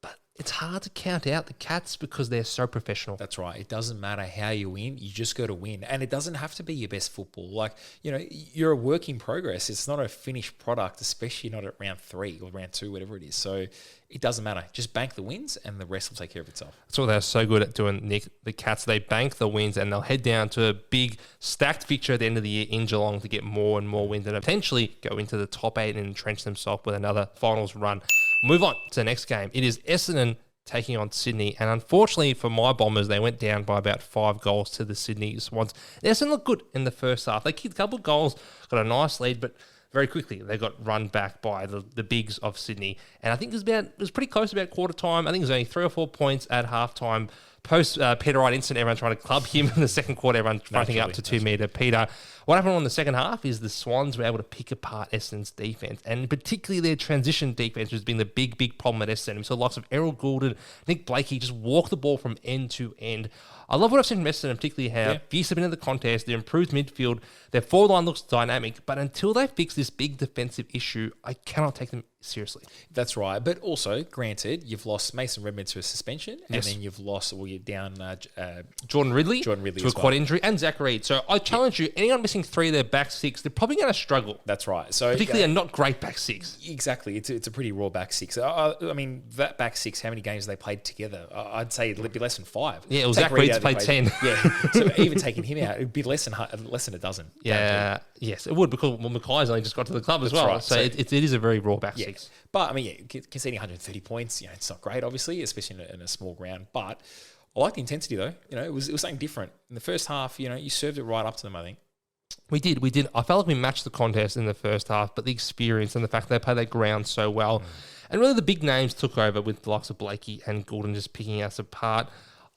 But it's hard to count out the Cats because they're so professional. That's right. It doesn't matter how you win. You just got to win. And it doesn't have to be your best football. Like, you're a work in progress. It's not a finished product, especially not at round 3 or round 2, whatever it is. So it doesn't matter. Just bank the wins and the rest will take care of itself. That's what they're so good at doing, Nick. The Cats, they bank the wins and they'll head down to a big stacked fixture at the end of the year in Geelong to get more and more wins and potentially go into the top 8 and entrench themselves with another finals run. Move on to the next game. It is Essendon taking on Sydney, and unfortunately for my Bombers, they went down by about 5 goals to the Sydney Swans. Essendon looked good in the first half. They kicked a couple of goals, got a nice lead, but very quickly they got run back by the bigs of Sydney. And I think it was pretty close about quarter time. I think it was only 3 or 4 points at halftime. Post Peter Wright incident, everyone trying to club him in the second quarter, everyone fronting up to 2 metre Peter. What happened in the second half is the Swans were able to pick apart Essendon's defence, and particularly their transition defence has been the big problem at Essendon. We saw the likes of Errol Goulden, Nick Blakey just walk the ball from end to end. I love what I've seen from Essendon, particularly how fierce they've been in the contest, their improved midfield, their forward line looks dynamic, but until they fix this big defensive issue, I cannot take them seriously. That's right. But also, granted, you've lost Mason Redmond to a suspension, and then you've lost, you're down Jordan Ridley to a quad injury, and Zach Reid. So I challenge you, anyone missing 3 of their back 6, they're probably going to struggle. That's right. So particularly a not great back 6. Exactly. It's a pretty raw back 6. I mean, that back 6, how many games they played together? I'd say it'd be less than 5. Yeah, well, Zach Reid's played 10. Yeah. So even taking him out, it'd be less than a dozen. Yeah. Yes, it would, because Mackay's only just got to the club as well. Right. So it is a very raw back 6. But I mean, conceding 130 points, it's not great, obviously, especially in a small ground. But I like the intensity, though. It was something different in the first half. You served it right up to them, I think. We did. I felt like we matched the contest in the first half, but the experience and the fact they played that ground so well, and really the big names took over with the likes of Blakey and Goulden just picking us apart.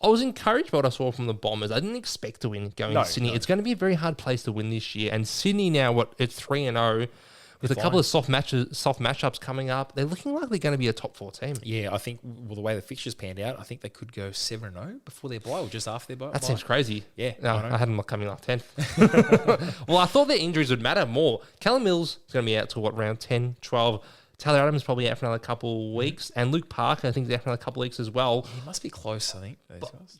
I was encouraged by what I saw from the Bombers. I didn't expect to win going to Sydney. It's going to be a very hard place to win this year, and Sydney now at 3-0. With a couple of soft matchups coming up, they're looking like they're going to be a top 4 team. Yeah, I think the way the fixtures panned out, I think they could go 7-0 before their bye or just after their bye. That seems crazy. Yeah. No, I had them coming off 10th. Well, I thought their injuries would matter more. Callum Mills is going to be out to round 10, 12. Tyler Adams is probably out for another couple of weeks. And Luke Parker, I think, is out for another couple of weeks as well. Yeah, he must be close, I think.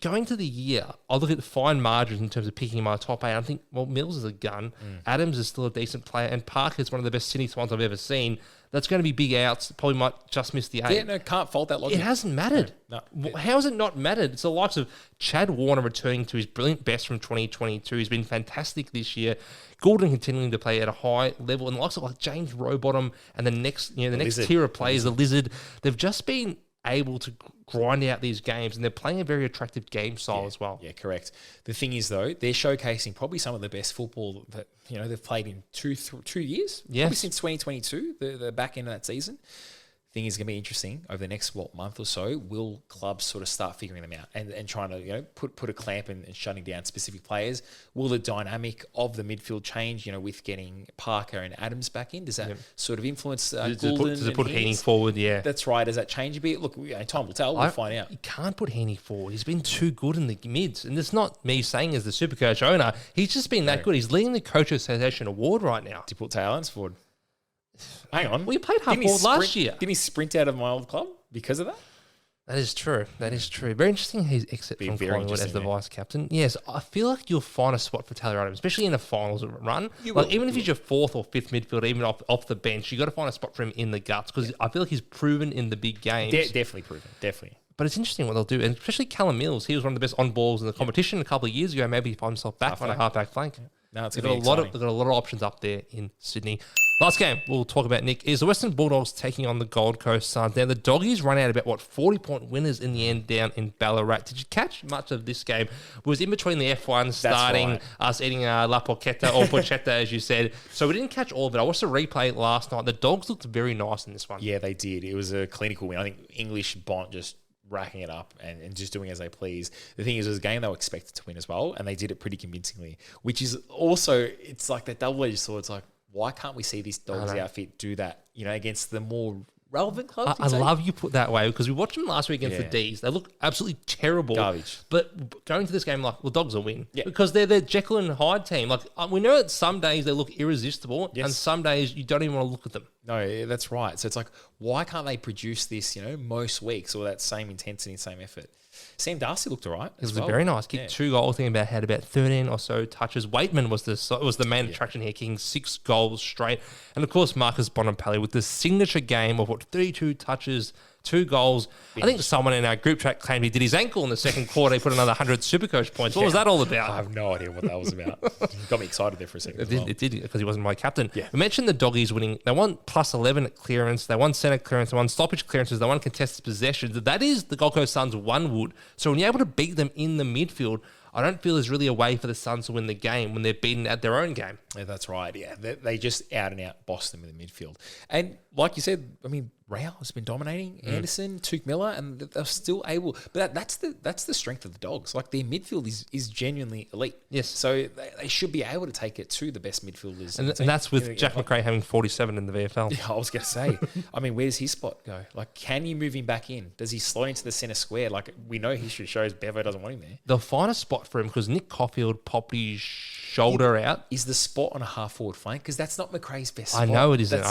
Going to the year, I'll look at the fine margins in terms of picking my top 8. I think, Mills is a gun. Adams is still a decent player. And Parker is one of the best Sydney Swans I've ever seen. that's going to be big outs. Probably might just miss the 8. Yeah, no, can't fault that logic. It hasn't mattered. No. How has it not mattered? It's the likes of Chad Warner returning to his brilliant best from 2022. He's been fantastic this year. Gordon continuing to play at a high level, and the likes of like James Rowbottom and the next tier of players, the Lizard, they've just been able to grind out these games, and they're playing a very attractive game style as well. Yeah, correct. The thing is, though, they're showcasing probably some of the best football that they've played in 2 years. Yes. Probably since 2022, the back end of that season. Thing is going to be interesting over the next month or so. Will clubs sort of start figuring them out and trying to put a clamp and shutting down specific players? Will the dynamic of the midfield change? With getting Parker and Adams back in, does that sort of influence Goulden? Does it put Heaney forward? Yeah, that's right. Does that change a bit? Look, time will tell. We'll find out. You can't put Heaney forward. He's been too good in the mids, and it's not me saying as the Supercoach owner. He's just been that good. He's leading the Coaches Association Award right now. Do you put Taylor forward? Hang on. Well, he played half forward last year. Didn't he sprint out of my old club because of that? That is true. Very interesting his exit from Collingwood as the vice captain. Yes, I feel like you'll find a spot for Taylor Adams, especially in a finals run. Even if he's your 4th or 5th midfielder, even off the bench, you got to find a spot for him in the guts because I feel like he's proven in the big games. Definitely proven. Definitely. But it's interesting what they'll do, and especially Callum Mills. He was one of the best on balls in the competition a couple of years ago. Maybe he found himself back on a halfback flank. Yeah. No, it's they've got a lot of options up there in Sydney. Last game we'll talk about, Nick, is the Western Bulldogs taking on the Gold Coast Suns. Now, the Doggies run out about 40-point winners in the end down in Ballarat. Did you catch much of this game? It was in between the F1 starting, us eating La Porchetta, or Porchetta, as you said. So we didn't catch all of it. I watched the replay last night. The Dogs looked very nice in this one. Yeah, they did. It was a clinical win. I think English Bont just racking it up and just doing as they please. The thing is, it was a game they were expected to win as well, and they did it pretty convincingly, which is also, it's like that double-edged sword. It's like, why can't we see this Dogs outfit do that, against the more relevant clubs? I love you put that way because we watched them last week against the D's. They look absolutely terrible. Garbage. But going to this game, Dogs will win. Yeah. Because they're the Jekyll and Hyde team. We know that some days they look irresistible and some days you don't even want to look at them. No, that's right. So it's like, why can't they produce this, most weeks or that same intensity, same effort? Sam Darcy looked all right. It was very nice. Kicked 2 goals. Thinking about had about 13 or so touches. Waitman was the main attraction here, kicking 6 goals straight. And of course, Marcus Bonampelli with the signature game of 32 touches, 2 goals. I think someone in our group chat claimed he did his ankle in the second quarter. He put another 100 Supercoach points. What was that all about? I have no idea what that was about. Got me excited there for a second. It did because he wasn't my captain. Yeah. We mentioned the Doggies winning. They won plus 11 at clearance. They won centre clearance. They won stoppage clearances. They won contested possessions. That is the Gold Coast Suns' one wood. So when you're able to beat them in the midfield, I don't feel there's really a way for the Suns to win the game when they're beaten at their own game. Yeah, that's right. Yeah, they just out and out bossed them in the midfield. And like you said, Rao has been dominating. Anderson, Tuke Miller, and they're still able. But that's the strength of the Dogs. Their midfield is genuinely elite. Yes. So they should be able to take it to the best midfielders. And that's with Jack McRae having 47 in the VFL. Yeah, I was going to say. Where does his spot go? Can you move him back in? Does he slot into the centre square? We know history shows Bevo doesn't want him there. They'll find a spot for him because Nick Caulfield popped his shoulder out. Is the spot on a half-forward flank? Because that's not McRae's best spot. I know it isn't.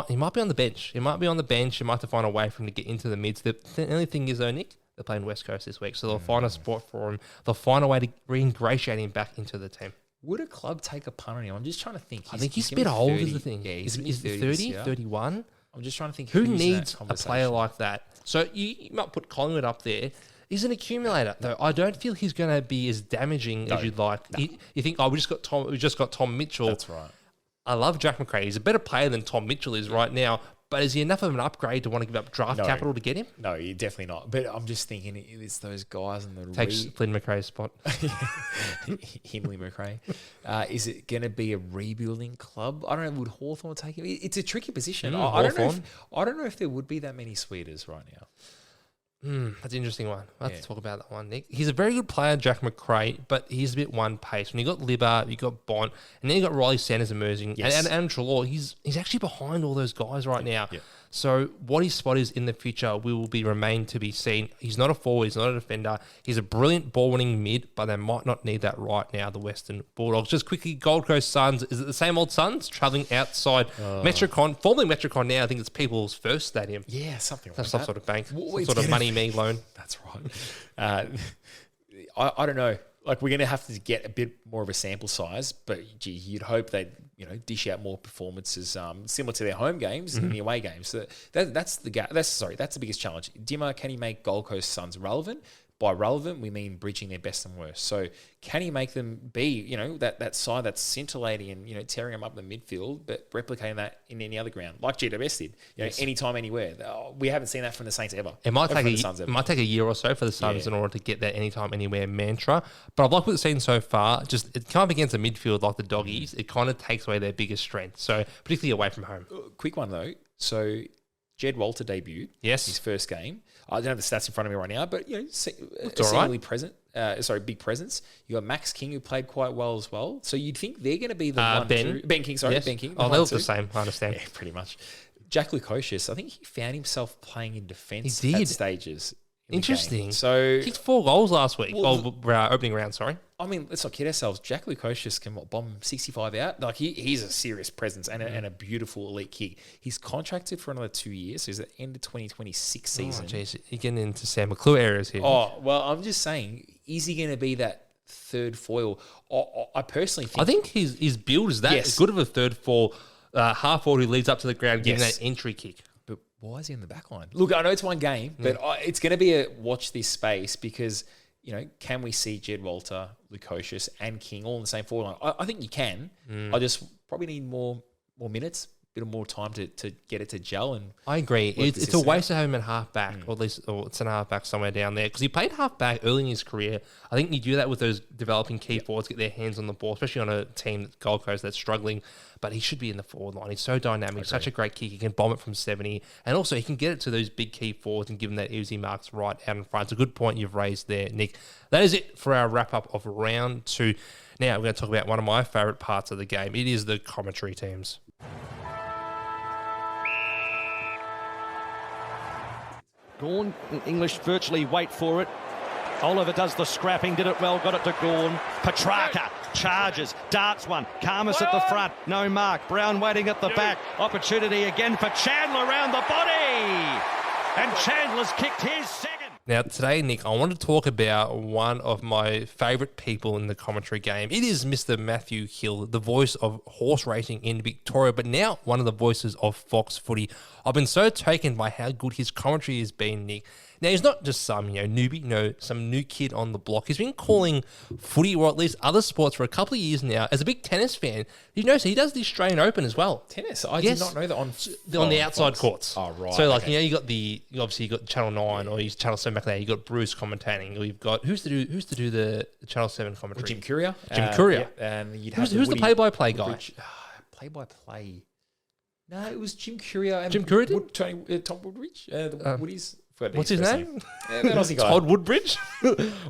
He might be on the bench. He might be on the bench. You might have to find a way for him to get into the mids. The only thing is, though, Nick, they're playing West Coast this week, so they'll find a spot for him. They'll find a way to reingratiate him back into the team. Would a club take a punt on him? I'm just trying to think. I think he's a bit old, is the thing. Yeah, is 30, 31? I'm just trying to think. Who needs a player like that? So you might put Collingwood up there. He's an accumulator, though. I don't feel he's going to be as damaging as you'd like. No. You think, we just got Tom Mitchell. That's right. I love Jack McRae. He's a better player than Tom Mitchell is right now. But is he enough of an upgrade to want to give up draft capital to get him? No, definitely not. But I'm just thinking it's those guys in the takes Flynn McRae's spot. Himley McRae. Is it going to be a rebuilding club? I don't know. Would Hawthorn take him? It's a tricky position. I don't know if there would be that many Sweeters right now. That's an interesting one. We'll have to talk about that one, Nick. He's a very good player, Jack McRae, but he's a bit one pace. When you got Libba, you got Bont, and then you got Riley Sanders emerging, and Trelaw. He's actually behind all those guys right now. Yeah. So what his spot is in the future will remain to be seen. He's not a forward. He's not a defender. He's a brilliant ball-winning mid, but they might not need that right now, the Western Bulldogs. Just quickly, Gold Coast Suns. Is it the same old Suns travelling outside Metricon? Formerly Metricon now. I think it's People's First Stadium. Yeah, something like that. Some sort of bank. Some sort of money me loan. That's right. I don't know. Like, we're going to have to get a bit more of a sample size, but gee, you'd hope they'd, dish out more performances similar to their home games and the away games. So that's the biggest challenge. Dimmer, can he make Gold Coast Suns relevant? By relevant, we mean bridging their best and worst. So can he make them be, that side that's scintillating and, tearing them up in the midfield, but replicating that in any other ground, like GWS did, anytime, anywhere. We haven't seen that from the Saints ever. It might take a year or so for the Suns in order to get that anytime, anywhere mantra. But I've liked what we've seen so far. Just it come up against a midfield like the Doggies, it kind of takes away their biggest strength. So particularly away from home. Quick one though. So Jed Walter debuted. Yes. His first game. I don't have the stats in front of me right now, but big presence. You got Max King, who played quite well as well. So you'd think they're going to be the one. Ben King. Ben King. Oh, they look the same. I understand. Yeah, pretty much. Jack Lukosius, I think he found himself playing in defence at stages. Interesting. So kicked 4 goals last week. Opening round, sorry. I mean, let's not kid ourselves. Jack Lukosius can bomb 65 out. Like he's a serious presence and a beautiful elite kick. He's contracted for another 2 years. So he's at the end of 2026 season. Jeez, you're getting into Sam McClure areas here. Oh, well, I'm just saying, is he going to be that third foil? I personally think... I think his build is that good of a third foil, half forward who leads up to the ground, giving that entry kick. But why is he in the back line? Look, I know it's one game, but it's going to be a watch this space because... can we see Jed Walter, Lukosius, and King all in the same forward line? I think you can. I just probably need more minutes, a bit of more time to get it to gel. And I agree. It's a waste to have him at half back, or at least it's a half back somewhere down there, because he played half back early in his career. I think you do that with those developing key forwards, get their hands on the ball, especially on a team, Gold Coast, that's struggling. But he should be in the forward line. He's so dynamic, such a great kick. He can bomb it from 70. And also, he can get it to those big key forwards and give them that easy marks right out in front. It's a good point you've raised there, Nick. That is it for our wrap-up of round 2. Now, we're going to talk about one of my favourite parts of the game. It is the commentary teams. Gawn, English virtually wait for it. Oliver does the scrapping, did it well, got it to Gawn. Petrarca charges, darts one. Karmas at the front, no mark. Brown waiting at the back. Opportunity again for Chandler around the body. And Chandler's kicked his second. Now, today, Nick, I want to talk about one of my favourite people in the commentary game. It is Mr. Matthew Hill, the voice of horse racing in Victoria, but now one of the voices of Fox Footy. I've been so taken by how good his commentary has been, Nick. Now, he's not just some newbie, some new kid on the block. He's been calling footy, or at least other sports, for a couple of years now. As a big tennis fan, he does the Australian Open as well. Tennis? I did not know that on the outside courts. Oh, right. So, you got Channel 9 or he's Channel 7 back there. You got Bruce commentating. Or you've got who's to do the Channel 7 commentary? Jim Courier. Jim Courier. And who's the play-by-play guy? Play-by-play. No, it was Jim Courier. And Jim Courier Tom Woodbridge. The Woodies. What's his name? That Aussie guy. Todd Woodbridge?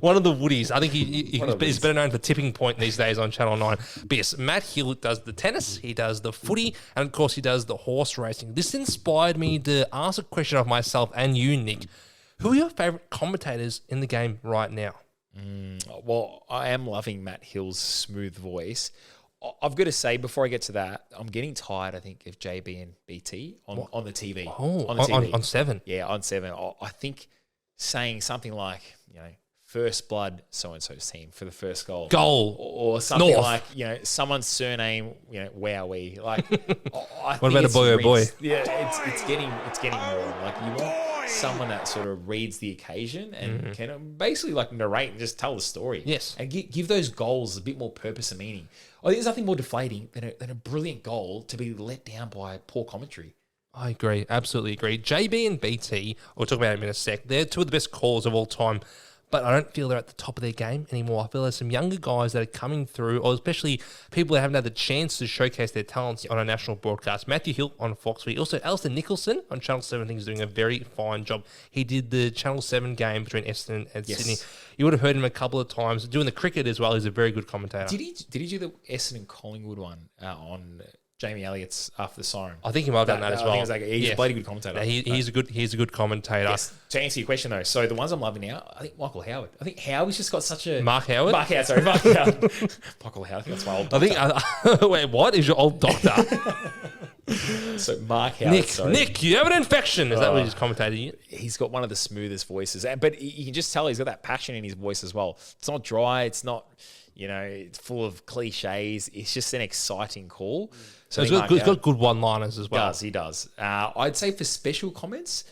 One of the Woodies. I think he's better known for Tipping Point these days on Channel 9. But yes, Matt Hill does the tennis, he does the footy, and of course he does the horse racing. This inspired me to ask a question of myself and you, Nick. Who are your favourite commentators in the game right now? Well, I am loving Matt Hill's smooth voice. I've got to say, before I get to that, I'm getting tired, I think, of JB and BT on the TV. Oh, on the TV. On 7. Yeah, on 7. I think saying something like, first blood, so-and-so's team for the first goal. Or something North. like, someone's surname, Wowie. Like, what about a boy or boy? Yeah, it's getting more. Like, you want someone that sort of reads the occasion and can basically narrate and just tell the story. Yes. And give those goals a bit more purpose and meaning. There's nothing more deflating than a brilliant goal to be let down by poor commentary. I agree. Absolutely agree. JB and BT, we'll talk about them in a sec, they're two of the best callers of all time. But I don't feel they're at the top of their game anymore. I feel there's some younger guys that are coming through, or especially people that haven't had the chance to showcase their talents on a national broadcast. Matthew Hill on Fox. Also, Alistair Nicholson on Channel 7, I think, is doing a very fine job. He did the Channel 7 game between Essendon and Sydney. You would have heard him a couple of times. Doing the cricket as well, he's a very good commentator. Did he do the Essendon Collingwood one on Jamie Elliott's After the Siren? I think he might have done that as well. I think he's a bloody good commentator. He's a good commentator. Yes. To answer your question though, so the ones I'm loving now, I think Michael Howard. I think Howard's just got such a Mark Howard. Michael Howard. Michael Howard. I think that's my old doctor. Wait, what is your old doctor? So Mark Howard, Nick, you have an infection. Is that what he's commentating? He's got one of the smoothest voices, but you can just tell he's got that passion in his voice as well. It's not dry. It's not, it's full of cliches. It's just an exciting call. So he's got good one-liners as well. He does. I'd say for special comments,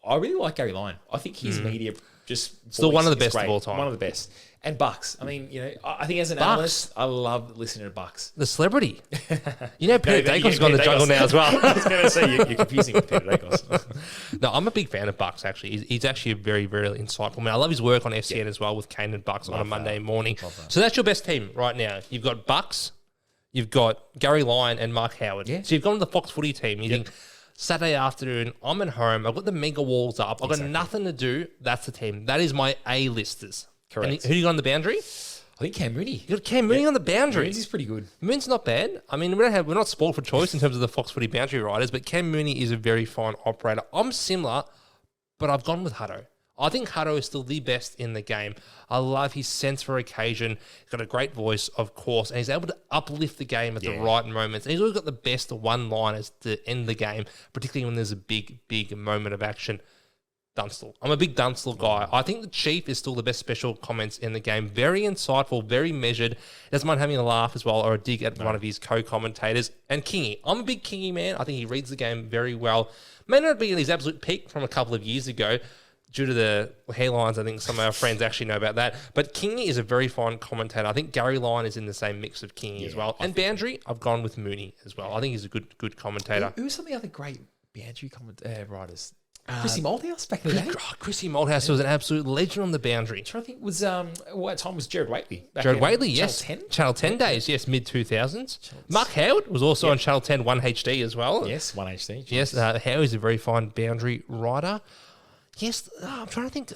I really like Gary Lyon. I think his media just still one of the best of all time. One of the best. And Bucks. I mean, I think as an analyst, I love listening to Bucks. The celebrity. Peter Dacos has gone to the jungle now as well. I was going to say, you're confusing with Peter Dacos. No, I'm a big fan of Bucks, actually. He's actually a very, very insightful man. I love his work on FCN as well with Kane and Bucks on a Monday morning. So that's your best team right now. You've got Bucks, you've got Gary Lyon and Mark Howard. Yeah. So you've gone to the Fox Footy team. You think, Saturday afternoon, I'm at home, I've got the mega walls up, I've got nothing to do, that's the team. That is my A-listers. Correct. And who do you got on the boundary? I think Cam Mooney. You got Cam Mooney on the boundary. Mooney's pretty good. Mooney's not bad. I mean, we're not spoiled for choice in terms of the Fox Footy boundary riders, but Cam Mooney is a very fine operator. I'm similar, but I've gone with Hutto. I think Hutto is still the best in the game. I love his sense for occasion. He's got a great voice, of course, and he's able to uplift the game at the right moments. And he's always got the best one-liners to end the game, particularly when there's a big, big moment of action. Dunstall. I'm a big Dunstall guy. I think the Chief is still the best special comments in the game. Very insightful, very measured. Doesn't mind having a laugh as well or a dig at one of his co-commentators. And Kingy. I'm a big Kingy man. I think he reads the game very well. May not be at his absolute peak from a couple of years ago due to the hairlines. I think some of our friends actually know about that. But Kingy is a very fine commentator. I think Gary Lyon is in the same mix of Kingy as well. And Boundary, I've gone with Mooney as well. I think he's a good commentator. Who are some of the other great Boundary writers? Chrissy Malthouse back in the day. Chrissy Malthouse was an absolute legend on the boundary. I think was what time was Jared Waitley? Jared Waitley, yes. Channel 10 days, yes, mid-2000s. Mark Howard was also on Channel 10 1HD as well. Yes, 1HD. Yes, Howard's a very fine boundary rider. Yes, I'm trying to think.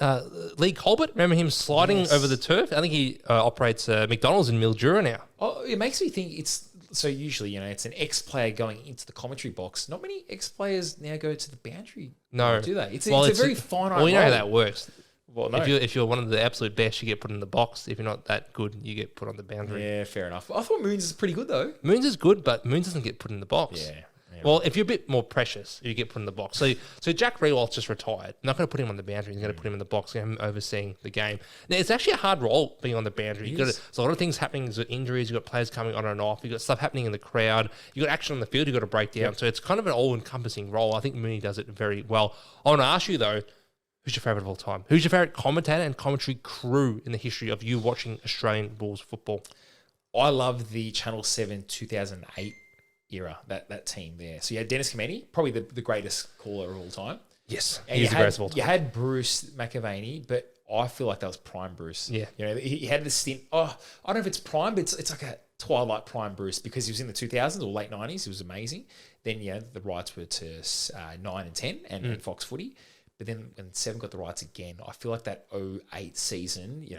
Lee Colbert, remember him sliding over the turf? I think he operates McDonald's in Mildura now. Oh, it makes me think it's... So usually, it's an ex-player going into the commentary box. Not many ex-players now go to the boundary. No. Do they? It's a very finite Well, you know how role. that works. Well, no. If you're one of the absolute best, you get put in the box. If you're not that good, you get put on the boundary. Yeah, fair enough. I thought Moons is pretty good, though. Moons is good, but Moons doesn't get put in the box. Yeah. Well, if you're a bit more precious, you get put in the box. So Jack Rewalt's just retired. I'm not going to put him on the boundary. He's going to put him in the box, him overseeing the game. Now, it's actually a hard role being on the boundary. There's a lot of things happening. There's injuries. You've got players coming on and off. You've got stuff happening in the crowd. You've got action on the field you've got to break down. Yep. So it's kind of an all-encompassing role. I think Mooney does it very well. I want to ask you, though, who's your favourite of all time? Who's your favourite commentator and commentary crew in the history of you watching Australian Bulls football? I love the Channel 7 2008 era, that team there. So you had Dennis Kameni, probably the greatest caller of all time. Yes, and he's the greatest of all time. You had Bruce McAvaney, but I feel like that was prime Bruce. Yeah. He had the stint. I don't know if it's prime, but it's like a twilight prime Bruce because he was in the 2000s or late 90s. He was amazing. Then, the rights were to 9 and 10 and Fox Footy. But then when 7 got the rights again, I feel like that 08 season,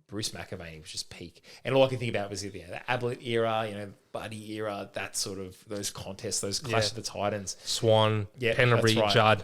Bruce McAvaney was just peak. And all I can think about was the Ablett era, Buddy era, that sort of, those contests, those Clash of the Titans. Swan, Penlebury, right. Judd.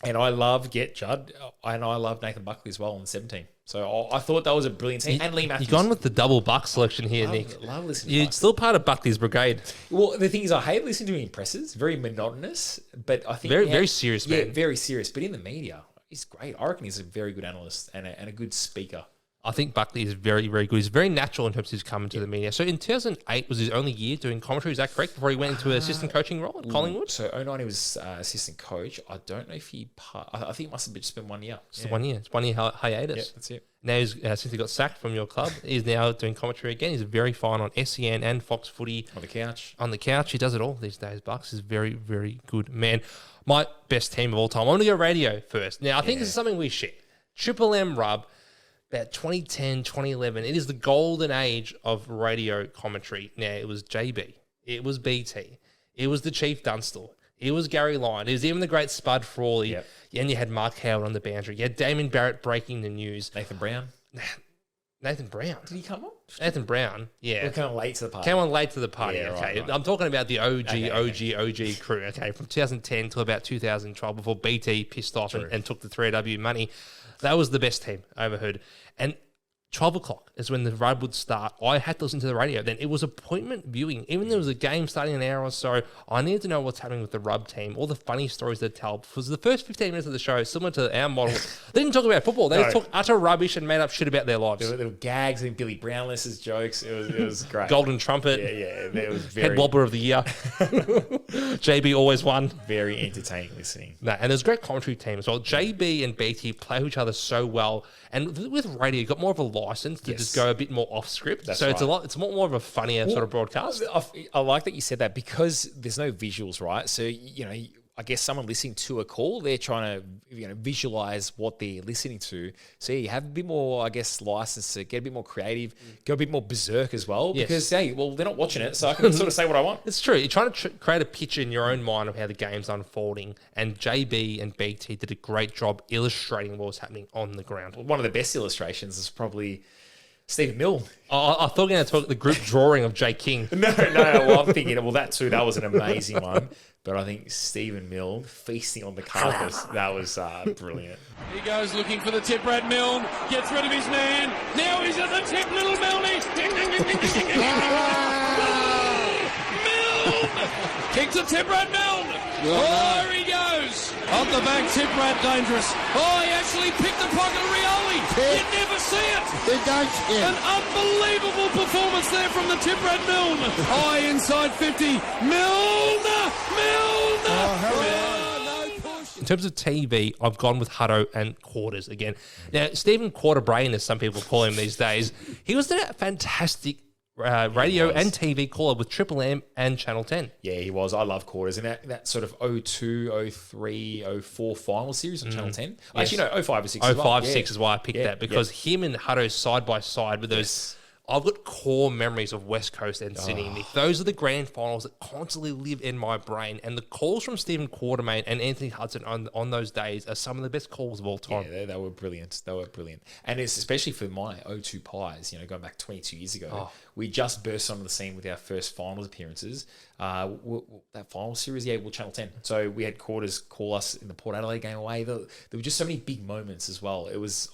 And I love Judd, and I love Nathan Buckley as well in the 17. So I thought that was a brilliant team. And Lee Matthews. You've gone with the double Buck selection here, Nick. Love listening to You're Buck. still part of Buckley's brigade. Well, the thing is, I hate listening to him in presses. Very monotonous, but I think... Very serious, man. Yeah, very serious. But in the media, he's great. I reckon he's a very good analyst and a good speaker. I think Buckley is very, very good. He's very natural in terms of his coming to the media. So in 2008 was his only year doing commentary. Is that correct? Before he went into an assistant coaching role at Collingwood? So 09 he was assistant coach. I don't know if I think it must have just been 1 year. It's 1 year. It's 1 year hiatus. Yeah, that's it. Now, he's, since he got sacked from your club, he's now doing commentary again. He's very fine on SEN and Fox Footy. On the couch. On the couch. He does it all these days, Bucks. He's very, very good man. My best team of all time. I'm going to go radio first. Now, I think this is something we share. Triple M Rub. About 2010, 2011, it is the golden age of radio commentary. Now, it was JB, it was BT, it was the Chief Dunstall, it was Gary Lyon, it was even the great Spud Frawley, and you had Mark Howard on the boundary. You had Damon Barrett breaking the news. Nathan Brown. Did he come on? Nathan Brown, yeah. We're kind of late to the party. Came on late to the party, Yeah, okay. right. I'm talking about the OG crew, okay, from 2010 to about 2012 before BT pissed off and took the 3AW money. That was the best team I ever heard. And 12 o'clock is when the rub would start. I had to listen to the radio. Then it was appointment viewing. Even though there was a game starting in an hour or so, I needed to know what's happening with the rub team, all the funny stories they tell. Because the first 15 minutes of the show, similar to our model, they didn't talk about football. They talked utter rubbish and made up shit about their lives. There were gags and Billy Brownless's jokes. It was great. Golden trumpet. Yeah. It was very... Head wobbler of the year. JB always won. Very entertaining listening. No, and there's a great commentary team as well. JB and BT play with each other so well. And with radio, you've got more of a license to just go a bit more off script. It's it's more of a funnier sort of broadcast. I like that you said that because there's no visuals, right? So, I guess someone listening to a call, they're trying to visualize what they're listening to. So you have a bit more, I guess, license to get a bit more creative, go a bit more berserk as well. Because, they're not watching it, so I can sort of say what I want. It's true. You're trying to create a picture in your own mind of how the game's unfolding. And JB and BT did a great job illustrating what was happening on the ground. One of the best illustrations is probably Stephen Milne. I thought you were going to talk the group drawing of Jay King. No. Well, I'm thinking, that too. That was an amazing one. But I think Stephen Milne feasting on the carcass, that was brilliant. He goes looking for the tip, Brad Milne. Gets rid of his man. Now he's at the tip, little Milne. Ding, ding, ding, ding, ding, ding. Milne! Kick to tip, Brad Milne. Oh, here he goes. Up the back, tip, Brad, dangerous. Oh, he actually picked the pocket of Rioli. You never see it. An unbelievable performance there from the tip, Brad Milne. Oh, inside 50. Milne! In terms of TV, I've gone with Hutto and Quarters again. Now, Stephen Quarterbrain, as some people call him these days, he was a fantastic radio and TV caller with Triple M and Channel 10. Yeah, he was. I love Quarters. And that sort of 02, 03, 04 final series on Channel 10. Yes. Actually, no, 05 or 6 as well. 05, 6 is why I picked that, because him and Hutto side by side with those... I've got core memories of West Coast and Sydney, Nick. Those are the grand finals that constantly live in my brain. And the calls from Stephen Quartermain and Anthony Hudson on those days are some of the best calls of all time. Yeah, they were brilliant. And it's especially for my 02 Pies, going back 22 years ago. We just burst onto the scene with our first finals appearances. That final series, Channel 10. So we had Quarters call us in the Port Adelaide game away. There were just so many big moments as well. It was...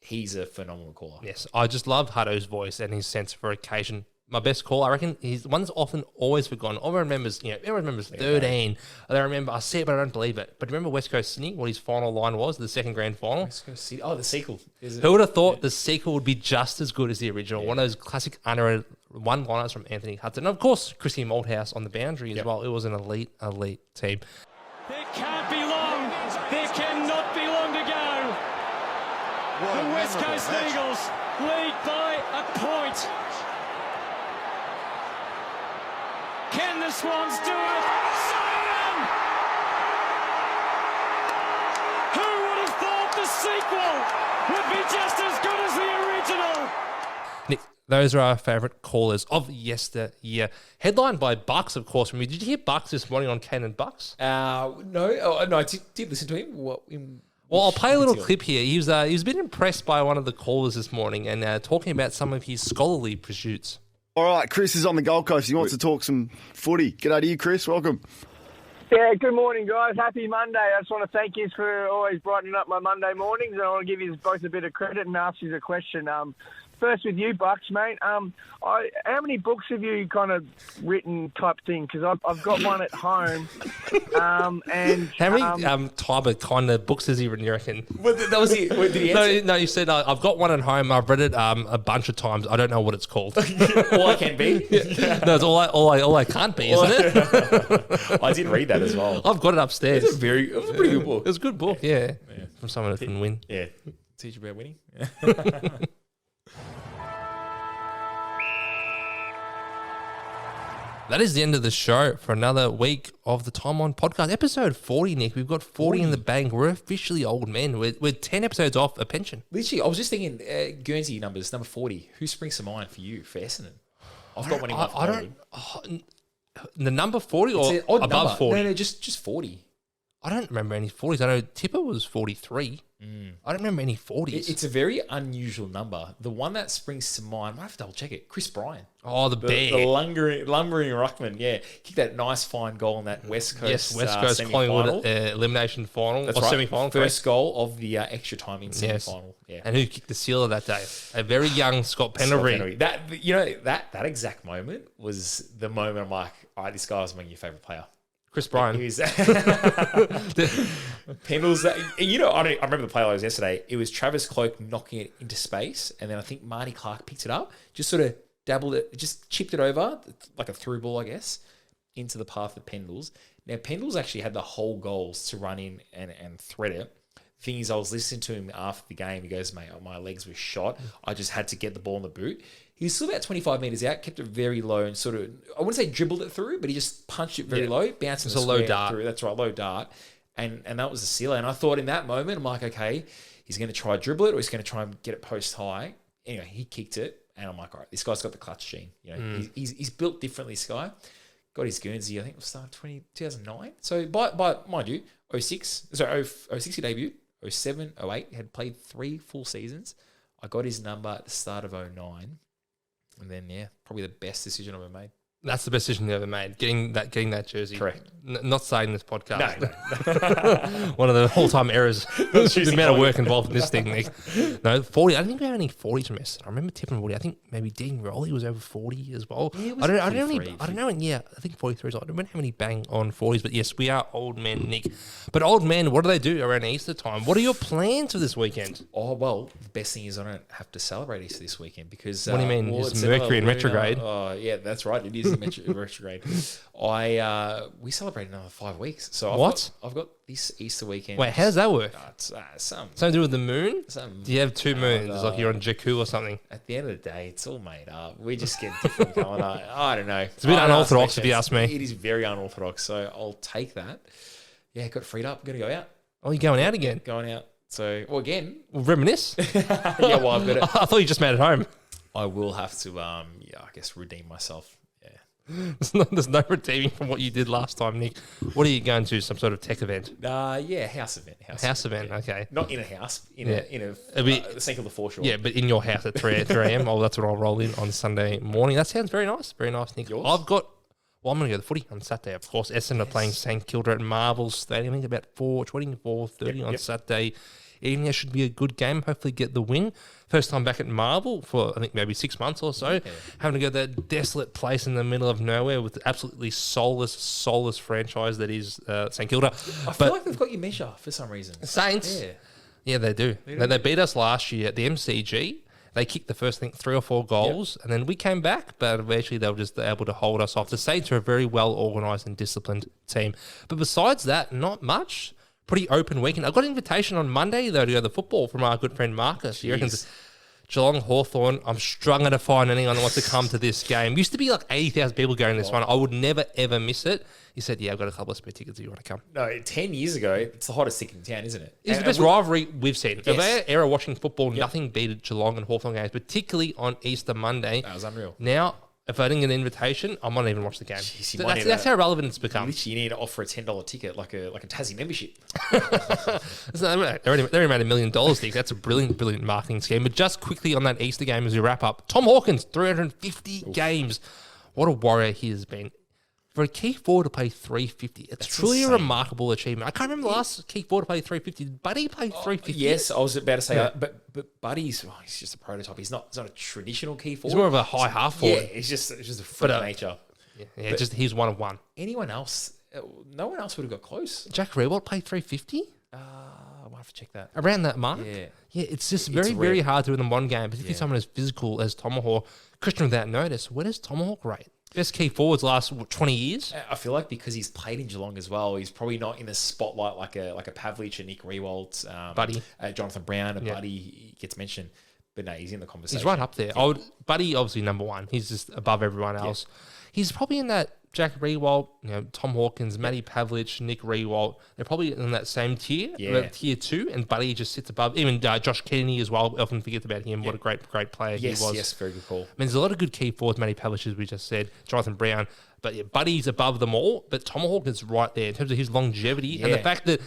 he's a phenomenal caller. Yes, I just love Hutto's voice and his sense for occasion. My best call, I reckon, he's one that's often always forgotten. Everyone remembers 13. They remember, I see it, but I don't believe it. But remember West Coast Sydney, what his final line was, the second grand final? West Coast Sydney. Oh, the sequel. Who would have thought the sequel would be just as good as the original? Yeah. One of those classic underrated one-liners from Anthony Hudson. And of course, Chrissy Malthouse on the boundary as well. It was an elite team. There can't be long. There cannot be long to go. The West Coast Eagles lead by a point. Can the Swans do it? Simon! Who would have thought the sequel would be just as good as the original? Nick, those are our favourite callers of yesteryear. Headlined by Bucks, of course. Did you hear Bucks this morning on Kane and Bucks? No. I did listen to him. Well, I'll play a little clip here. He was a bit impressed by one of the callers this morning and talking about some of his scholarly pursuits. All right, Chris is on the Gold Coast. He wants to talk some footy. G'day to you, Chris. Welcome. Yeah, good morning, guys. Happy Monday. I just want to thank you for always brightening up my Monday mornings, and I want to give you both a bit of credit and ask you a question. First with you, Bucks, mate. How many books have you kind of written type thing? Because I've got one at home. And how many type of kind of books has he written, you reckon? Well, that was it. Did he answer? No, you said, I've got one at home. I've read it a bunch of times. I don't know what it's called. All I can be? No, it's all I can't be, isn't it? I did read that as well. I've got it upstairs. It was a pretty good book. It was a good book, yeah. From someone who didn't win. Yeah. Teach you about winning. That is the end of the show for another week of the Time On podcast. Episode 40, Nick. We've got 40 in the bank. We're officially old men. We're 10 episodes off a pension. Literally, I was just thinking, Guernsey numbers, number 40. Who springs to mind for you, for Essendon? I've got one in my phone. The number 40 or above 40? No, just 40. I don't remember any 40s. I know Tipper was 43. I don't remember any 40s. It's a very unusual number. The one that springs to mind, I have to double check it. Chris Bryan. Oh, the bear. The lumbering ruckman, yeah. Kicked that nice fine goal in that West Coast Yes, West Coast semi-final. Elimination final. That's or right. Semi-final. First goal of the extra time in semi-final. Yeah. And who kicked the sealer that day? A very young Scott Pendlebury. That exact moment was the moment I'm like, all right, this guy was among your favourite player. Chris Bryan. He was Pendles. I remember the play I was yesterday. It was Travis Cloak knocking it into space, and then I think Marty Clark picked it up, just sort of dabbled it, just chipped it over like a through ball, I guess, into the path of Pendles. Now Pendles actually had the whole goals to run in and thread it. Thing is, I was listening to him after the game. He goes, "Mate, my legs were shot. I just had to get the ball in the boot." He was still about 25 metres out, kept it very low and sort of, I wouldn't say dribbled it through, but he just punched it very low, bouncing it's a low dart through. That's right, low dart. And that was the sealer. And I thought in that moment, I'm like, okay, he's going to try dribble it or he's going to try and get it post high. Anyway, he kicked it. And I'm like, all right, this guy's got the clutch gene. He's built differently, this guy. Got his Guernsey, I think it was started 2009. So by mind you, 06 he debuted, 07, 08, he had played 3 full seasons. I got his number at the start of 09. And then, probably the best decision I've ever made. That's the best decision you ever made, getting that jersey. Correct. Not saying this podcast. No. One of the all-time errors. The amount of work involved in this thing, Nick. No, 40. I don't think we have any 40s from us. I remember tipping 40. I think maybe Dean Rowley was over 40 as well. Yeah, I don't know. Yeah, I think 43 is. I don't know how many bang on 40s, but yes, we are old men, Nick. But old men, what do they do around Easter time? What are your plans for this weekend? Oh, well, the best thing is I don't have to celebrate Easter this weekend because... What do you mean? It's Mercury in retrograde. Oh, yeah, that's right. It is retrograde. We celebrate another 5 weeks. So I've got this Easter weekend. Wait, how does that work? It's something to do with the moon? Do you have 2 moons? Like you're on Jakku or something? At the end of the day, it's all made up. We just get different going on. I don't know. It's a bit unorthodox if you ask me. It is very unorthodox, so I'll take that. Yeah, got freed up. Going to go out. Oh, you're going out again? Going out. So, again. Well, reminisce. Yeah, well, I've got it. I thought you just made it home. I will have to, I guess, redeem myself. There's no redeeming from what you did last time, Nick. What are you going to? Some sort of tech event? House event. House event, okay. Not in a house, in a St Kilda foreshore. Yeah, but in your house at 3 a.m. Oh, that's what I'll roll in on Sunday morning. That sounds very nice. Very nice, Nick. Yours? I'm going to go to the footy on Saturday, of course. Essendon are playing St Kilda at Marvel Stadium. I think about 4:30 on Saturday evening. It should be a good game. Hopefully get the win. First time back at Marvel for, I think, maybe 6 months or so. Yeah. Having to go to that desolate place in the middle of nowhere with absolutely soulless franchise that is St Kilda. I feel like they've got your measure for some reason. Saints? Yeah, they do. They beat us last year at the MCG. They kicked the first, I think, 3 or 4 goals, and then we came back, but eventually they were just able to hold us off. The Saints are a very well-organised and disciplined team. But besides that, not much. Pretty open weekend. I got an invitation on Monday, though, to go to the football from our good friend Marcus. He reckons Geelong Hawthorn. I'm struggling to find anyone that wants to come to this game. Used to be like 80,000 people going to this one. I would never, ever miss it. He said, I've got a couple of spare tickets if you want to come. No, 10 years ago, it's the hottest thing in town, isn't it? It's the best rivalry we've seen. Yes. Of our era watching football, nothing beat Geelong and Hawthorn games, particularly on Easter Monday. That was unreal. Now, if I didn't get an invitation, I might not even watch the game. Jeez, that's how relevant it's become. Literally, you need to offer a $10 ticket, like a Tassie membership. They already made $1 million, Nick. That's a brilliant marketing scheme. But just quickly on that Easter game as we wrap up, Tom Hawkins, 350 games. What a warrior he has been. For a key forward to play 350, it's truly insane. A remarkable achievement. I can't remember the last key forward to play 350. Did Buddy play 350? Yes, I was about to say that. But Buddy's he's just a prototype. He's not a traditional key forward. He's more of a high half forward. Yeah, it's just a freak of nature. Yeah, he's one of one. Anyone else? No one else would have got close. Jack Rewalt played 350? I might have to check that. Around that mark? Yeah, it's just very hard to do in one game, particularly someone as physical as Tomahawk. Christian without notice, where does Tomahawk rate? Best key forwards last 20 years. I feel like because he's played in Geelong as well, he's probably not in the spotlight like a Pavlich, a Nick Rewalt, Buddy, Jonathan Brown, Buddy gets mentioned, but no, he's in the conversation. He's right up there. Buddy, obviously number one. He's just above everyone else. He's probably in that Jack Riewoldt, Tom Hawkins, Matty Pavlich, Nick Riewoldt, they're probably in that same tier, tier 2, and Buddy just sits above. Even Josh Kennedy as well. I often forget about him. What a great player he was. Yes, very good call. I mean, there's a lot of good key forwards. Matty Pavlich, as we just said, Jonathan Brown, but Buddy's above them all. But Tom Hawkins right there in terms of his longevity and the fact that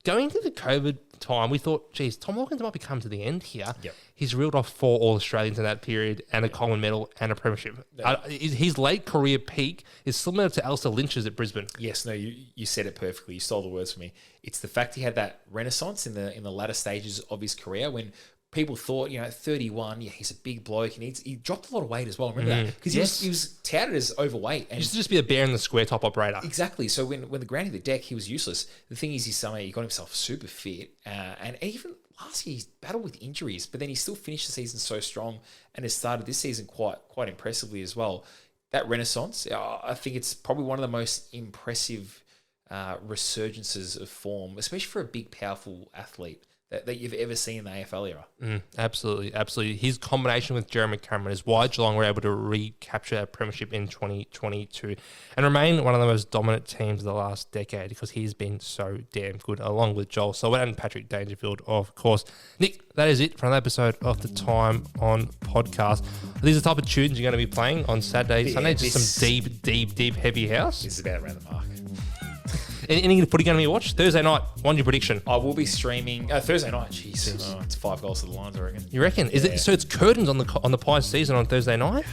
going into the COVID time, we thought, geez, Tom Hawkins might be coming to the end here. Yep. He's reeled off 4 All-Australians in that period and a Coleman medal and a premiership. His late career peak is similar to Alistair Lynch's at Brisbane. Yes, no, you said it perfectly. You stole the words from me. It's the fact he had that renaissance in the latter stages of his career when people thought, at 31, he's a big bloke and he dropped a lot of weight as well. Remember that? Because he was touted as overweight. And he used to just be a bear in the square top operator. Exactly. So when the ground hit the deck, he was useless. The thing is, he got himself super fit. And even last year, he's battled with injuries, but then he still finished the season so strong and has started this season quite impressively as well. That renaissance, I think it's probably one of the most impressive resurgences of form, especially for a big, powerful athlete that you've ever seen in the AFL era. Absolutely. His combination with Jeremy Cameron is why Geelong were able to recapture a premiership in 2022 and remain one of the most dominant teams of the last decade because he's been so damn good, along with Joel Selwood and Patrick Dangerfield, of course. Nick, that is it for another episode of the Time On podcast. These are the type of tunes you're going to be playing on Saturday, Sunday, just some deep, heavy house. This is about around the mark. Anything footy going to be watched? Thursday night, what's your prediction? I will be streaming Thursday night. Jeez, it's 5 goals to the Lions, I reckon. You reckon? Is it so? It's curtains on the Pies season on Thursday night.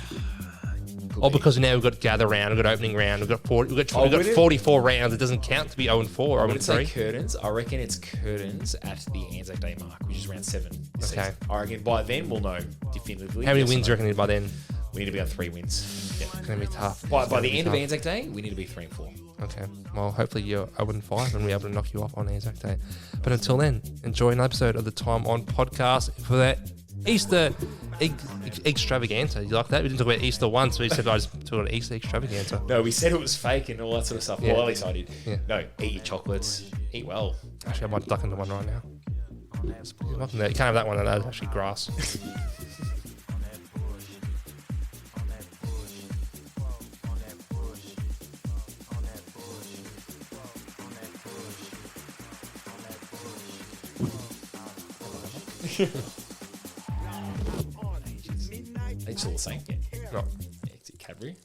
Because now we've got gather round, we've got opening round, we've got 44 rounds. It doesn't count to be 0-4 or 0-3. Say curtains. I reckon it's curtains at the Anzac Day mark, which is round 7. Okay. I reckon by then we'll know definitively. How many wins do you reckon by then? We need to be on 3 wins. Yeah. It's going to be tough. By the end of Anzac Day, we need to be 3 and 4. Okay. Well, hopefully you're 0-5 and we're able to knock you off on Anzac Day. But until then, enjoy an episode of the Time On podcast for that Easter extravaganza. You like that? We didn't talk about Easter once. We said I just talked about Easter extravaganza. No, we said it was fake and all that sort of stuff. Yeah. Well, at least I did. Yeah. No, eat your chocolates. Eat well. Actually, I might duck into one right now. You can't have that one. That's actually grass. It's all the same. Yeah. No. It's Cadbury.